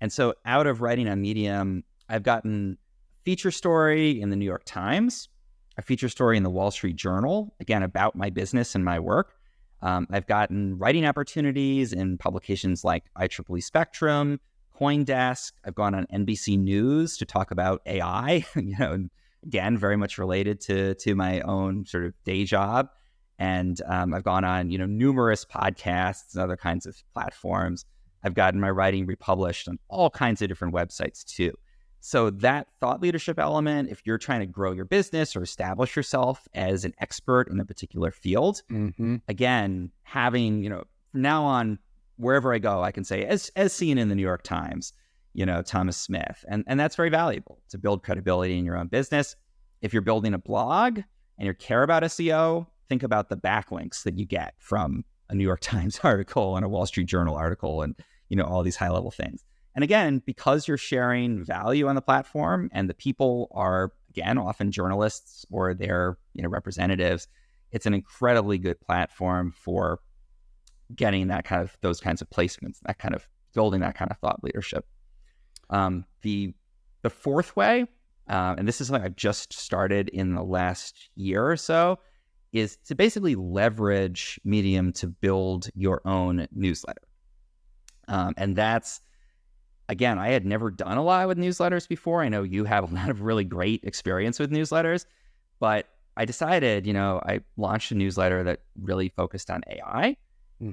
And so out of writing on Medium, I've gotten a feature story in the New York Times, a feature story in the Wall Street Journal, again, about my business and my work. I've gotten writing opportunities in publications like IEEE Spectrum, CoinDesk. I've gone on NBC News to talk about AI, again, very much related to my own sort of day job. And I've gone on, numerous podcasts and other kinds of platforms. I've gotten my writing republished on all kinds of different websites too. So that thought leadership element, if you're trying to grow your business or establish yourself as an expert in a particular field, again, having, from now on, wherever I go, I can say, as seen in the New York Times, Thomas Smith. And that's very valuable to build credibility in your own business. If you're building a blog and you care about SEO, think about the backlinks that you get from a New York Times article and a Wall Street Journal article and, all these high level things. And again, because you're sharing value on the platform and the people are, again, often journalists or their representatives, it's an incredibly good platform for getting those kinds of placements, that kind of building that kind of thought leadership. The fourth way, and this is something I've just started in the last year or so, is to basically leverage Medium to build your own newsletter. And that's, again, I had never done a lot with newsletters before. I know you have a lot of really great experience with newsletters, but I decided, I launched a newsletter that really focused on AI.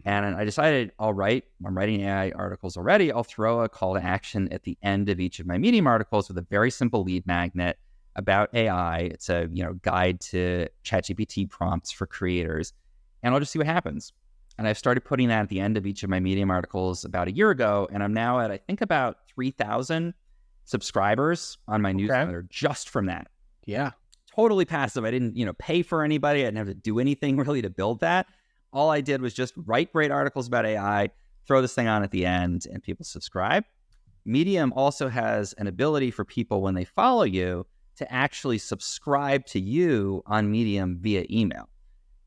And I decided, I'm writing AI articles already. I'll throw a call to action at the end of each of my Medium articles with a very simple lead magnet about AI. It's a, guide to ChatGPT prompts for creators, and I'll just see what happens. And I've started putting that at the end of each of my Medium articles about a year ago. And I'm now at, I think, about 3,000 subscribers on my newsletter just from that. Yeah. Totally passive. I didn't, pay for anybody. I didn't have to do anything really to build that. All I did was just write great articles about AI, throw this thing on at the end, and people subscribe. Medium also has an ability for people, when they follow you, to actually subscribe to you on Medium via email.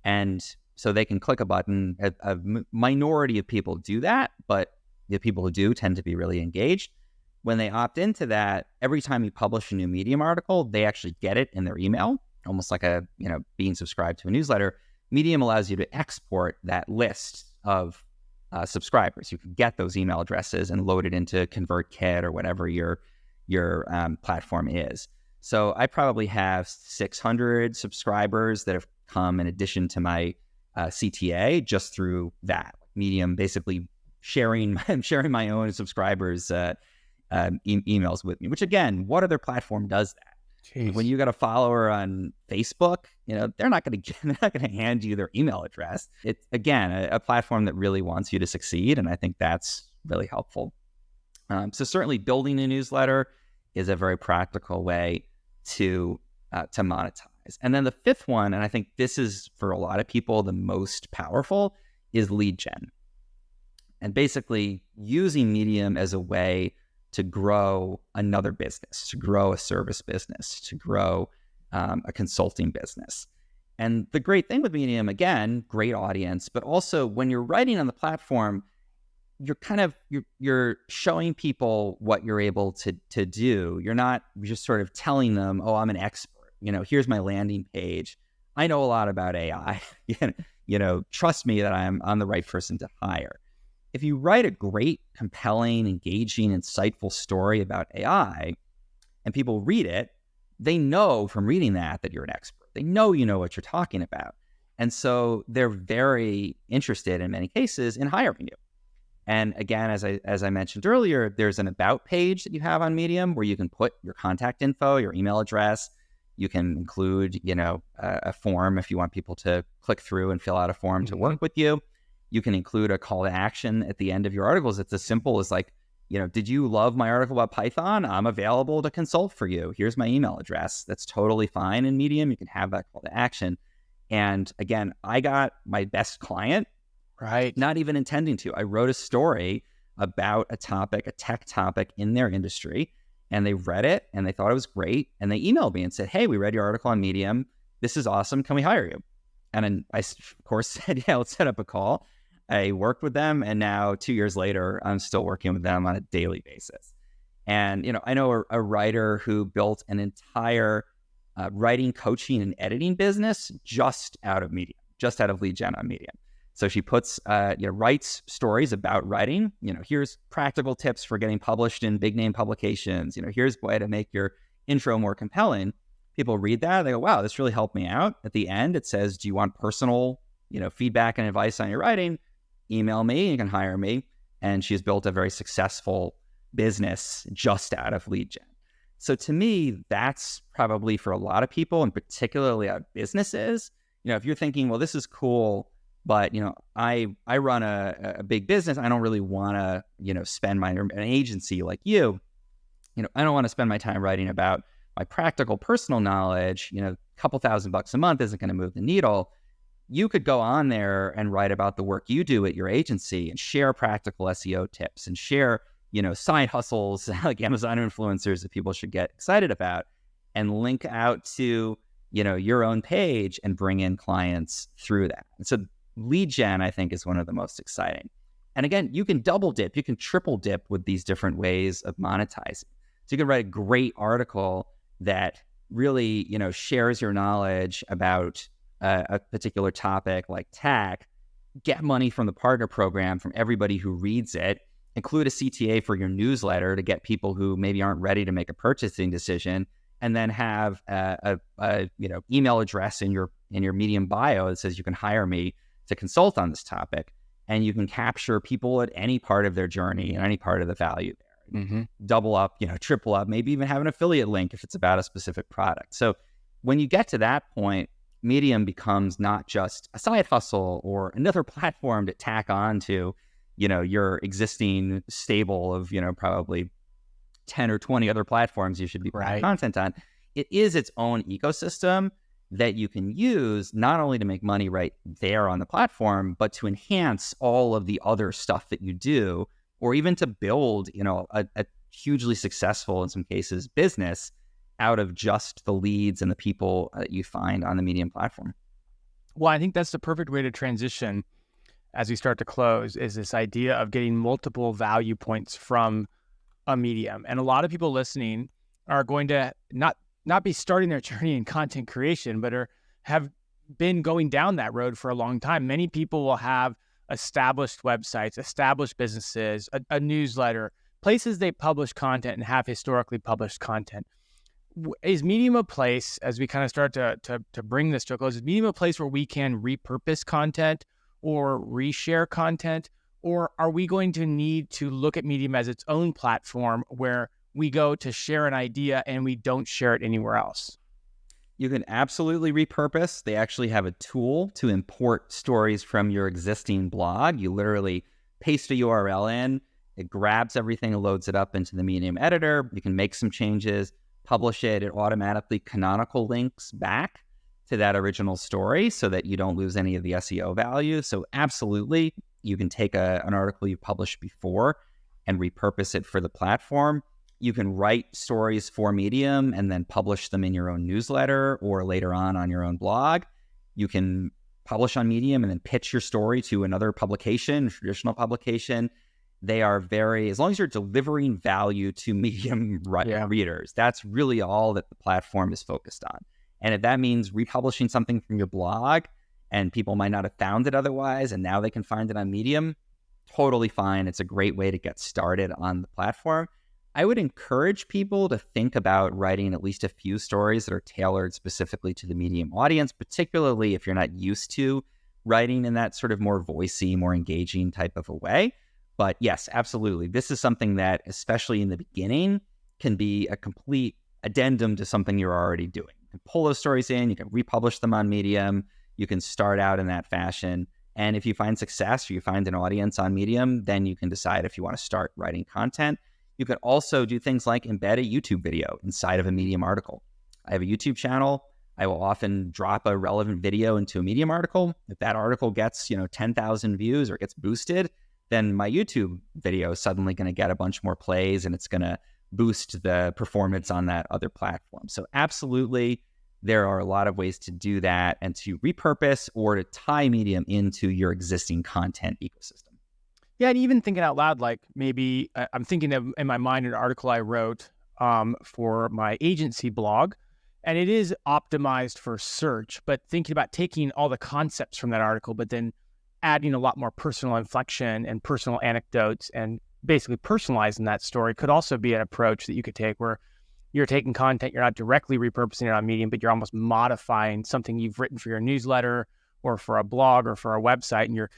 And so they can click a button. A minority of people do that, but the people who do tend to be really engaged. When they opt into that, every time you publish a new Medium article, they actually get it in their email, almost like being subscribed to a newsletter. Medium allows you to export that list of subscribers. You can get those email addresses and load it into ConvertKit or whatever your platform is. So I probably have 600 subscribers that have come in addition to my CTA just through that. Medium basically sharing my own subscribers' emails with me, which, again, what other platform does that? Jeez. When you got a follower on Facebook, they're not going to hand you their email address. It's, again, a platform that really wants you to succeed, and I think that's really helpful. So certainly, building a newsletter is a very practical way to monetize. And then the fifth one, and I think this is for a lot of people the most powerful, is lead gen. And basically using Medium as a way to grow another business, to grow a service business, to grow a consulting business. And the great thing with Medium, again, great audience, but also when you're writing on the platform, you're showing people what you're able to do. You're not just sort of telling them, oh, I'm an expert. Here's my landing page. I know a lot about AI. Trust me that I'm the right person to hire. If you write a great, compelling, engaging, insightful story about AI and people read it, they know from reading that you're an expert. They know what you're talking about. And so they're very interested in many cases in hiring you. And again, as I mentioned earlier, there's an about page that you have on Medium where you can put your contact info, your email address. You can include, a form if you want people to click through and fill out a form to work with you. You can include a call to action at the end of your articles. It's as simple as like, did you love my article about Python? I'm available to consult for you. Here's my email address. That's totally fine in Medium. You can have that call to action. And again, I got my best client, Right. not even intending to. I wrote a story about a topic, a tech topic in their industry, and they read it and they thought it was great. And they emailed me and said, hey, we read your article on Medium. This is awesome. Can we hire you? And then I, of course, said, yeah, let's set up a call. I worked with them, and now 2 years later, I'm still working with them on a daily basis. And, I know a writer who built an entire writing, coaching, and editing business just out of Medium, just out of lead gen on Medium. So she puts, writes stories about writing. Here's practical tips for getting published in big name publications. Here's a way to make your intro more compelling. People read that, they go, wow, this really helped me out. At the end, it says, do you want personal, feedback and advice on your writing? Email me, you can hire me. And she's built a very successful business just out of lead gen. So to me, that's probably for a lot of people, and particularly out businesses, if you're thinking, well, this is cool, but, I run a big business. I don't really want to, spend an agency like you, I don't want to spend my time writing about my practical personal knowledge. A couple $1,000 a month isn't going to move the needle. You could go on there and write about the work you do at your agency and share practical SEO tips and share, side hustles like Amazon influencers that people should get excited about, and link out to, your own page and bring in clients through that. And so lead gen, I think, is one of the most exciting. And again, you can double dip, you can triple dip with these different ways of monetizing. So you can write a great article that really, shares your knowledge about a particular topic like tech, get money from the partner program from everybody who reads it, include a CTA for your newsletter to get people who maybe aren't ready to make a purchasing decision, and then have a email address in your Medium bio that says you can hire me to consult on this topic, and you can capture people at any part of their journey and any part of the value there. Mm-hmm. Double up, triple up, maybe even have an affiliate link if it's about a specific product. So when you get to that point, Medium becomes not just a side hustle or another platform to tack on to, your existing stable of, probably 10 or 20 other platforms you should be putting content on. It is its own ecosystem that you can use not only to make money right there on the platform, but to enhance all of the other stuff that you do, or even to build, a hugely successful, in some cases, business out of just the leads and the people that you find on the Medium platform. Well, I think that's the perfect way to transition as we start to close, is this idea of getting multiple value points from a medium. And a lot of people listening are going to not be starting their journey in content creation, but have been going down that road for a long time. Many people will have established websites, established businesses, a newsletter, places they publish content and have historically published content. Is Medium a place, as we kind of start to bring this to a close, is Medium a place where we can repurpose content or reshare content? Or are we going to need to look at Medium as its own platform where we go to share an idea and we don't share it anywhere else? You can absolutely repurpose. They actually have a tool to import stories from your existing blog. You literally paste a URL in, it grabs everything and loads it up into the Medium editor. You can make some changes, publish it. It automatically canonical links back to that original story so that you don't lose any of the SEO value. So absolutely, you can take an article you published before and repurpose it for the platform. You can write stories for Medium and then publish them in your own newsletter or later on your own blog. You can publish on Medium and then pitch your story to another publication, traditional publication. They are as long as you're delivering value to Medium readers, that's really all that the platform is focused on. And if that means republishing something from your blog and people might not have found it otherwise, and now they can find it on Medium, totally fine. It's a great way to get started on the platform. I would encourage people to think about writing at least a few stories that are tailored specifically to the Medium audience, particularly if you're not used to writing in that sort of more voicey, more engaging type of a way. But yes, absolutely. This is something that, especially in the beginning, can be a complete addendum to something you're already doing. You can pull those stories in, you can republish them on Medium, you can start out in that fashion, And if you find success or you find an audience on Medium, then you can decide if you want to start writing content. You can also do things like embed a YouTube video inside of a Medium article. I have a YouTube channel. I will often drop a relevant video into a Medium article. If that article gets, 10,000 views or gets boosted, then my YouTube video is suddenly going to get a bunch more plays, and it's going to boost the performance on that other platform. So absolutely, there are a lot of ways to do that and to repurpose or to tie Medium into your existing content ecosystem. Yeah, and even thinking out loud, like maybe I'm thinking of in my mind an article I wrote for my agency blog, and it is optimized for search, but thinking about taking all the concepts from that article, but then adding a lot more personal inflection and personal anecdotes and basically personalizing that story could also be an approach that you could take where you're taking content, you're not directly repurposing it on Medium, but you're almost modifying something you've written for your newsletter or for a blog or for a website, and you're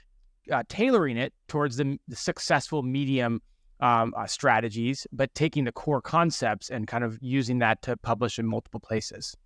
tailoring it towards the successful Medium strategies, but taking the core concepts and kind of using that to publish in multiple places.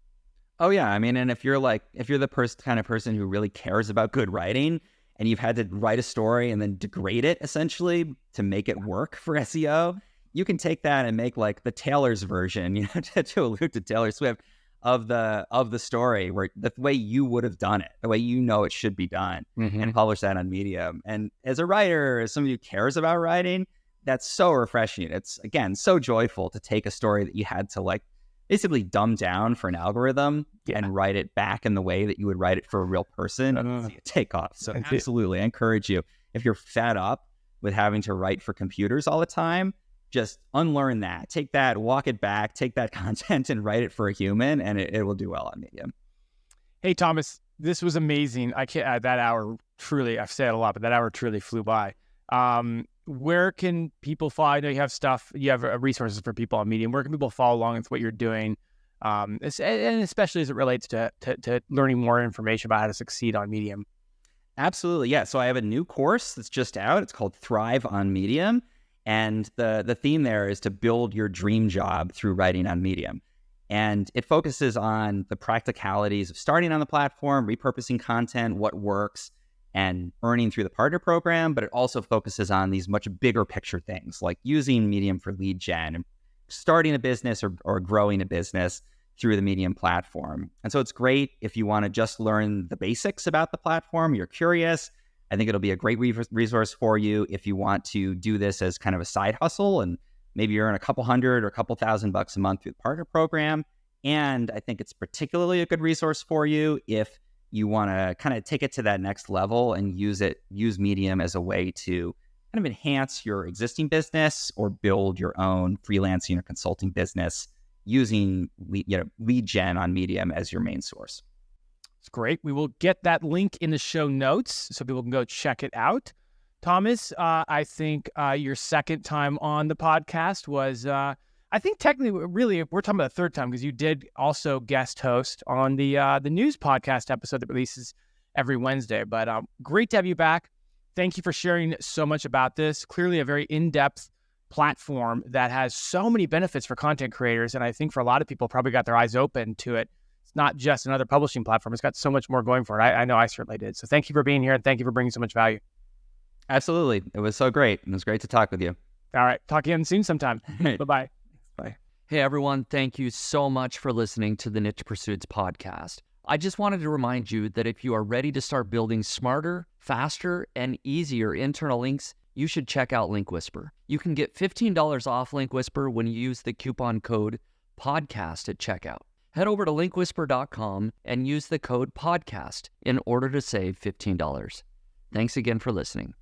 Oh yeah, I mean, and if you're the kind of person who really cares about good writing, and you've had to write a story and then degrade it essentially to make it work for SEO, you can take that and make like the Taylor's version, to allude to Taylor Swift, of the story, where the way you would have done it, the way it should be done, and publish that on Medium. And as a writer, as somebody who cares about writing, that's so refreshing. It's, again, so joyful to take a story that you had to like basically dumb down for an algorithm and write it back in the way that you would write it for a real person and see it take off. So absolutely, I encourage you, if you're fed up with having to write for computers all the time, just unlearn that. Take that, walk it back, take that content and write it for a human, and it will do well on Medium. Hey, Thomas, this was amazing. I can't, that hour truly, I've said a lot, but that hour truly flew by. Where can people follow? I know you have stuff, you have resources for people on Medium. Where can people follow along with what you're doing? And especially as it relates to learning more information about how to succeed on Medium. Absolutely. Yeah. So I have a new course that's just out. It's called Thrive on Medium. And the theme there is to build your dream job through writing on Medium. And it focuses on the practicalities of starting on the platform, repurposing content, what works, and earning through the partner program. But it also focuses on these much bigger picture things like using Medium for lead gen and starting a business or growing a business through the Medium platform. And so it's great if you want to just learn the basics about the platform, you're curious. I think it'll be a great resource for you if you want to do this as kind of a side hustle, and maybe you earn a couple $100 or a couple $1,000 a month through the partner program. And I think it's particularly a good resource for you if you want to kind of take it to that next level and use Medium as a way to kind of enhance your existing business or build your own freelancing or consulting business using lead gen on Medium as your main source. It's great. We will get that link in the show notes so people can go check it out. Thomas, I think your second time on the podcast was, I think technically, really, we're talking about the third time because you did also guest host on the news podcast episode that releases every Wednesday. But great to have you back. Thank you for sharing so much about this. Clearly a very in-depth platform that has so many benefits for content creators. And I think for a lot of people probably got their eyes open to it. It's not just another publishing platform. It's got so much more going for it. I know I certainly did. So thank you for being here and thank you for bringing so much value. Absolutely. It was so great. It was great to talk with you. All right. Talk again soon sometime. Bye-bye. Bye. Hey, everyone. Thank you so much for listening to the Niche Pursuits podcast. I just wanted to remind you that if you are ready to start building smarter, faster, and easier internal links, you should check out Link Whisper. You can get $15 off Link Whisper when you use the coupon code PODCAST at checkout. Head over to linkwhisper.com and use the code PODCAST in order to save $15. Thanks again for listening.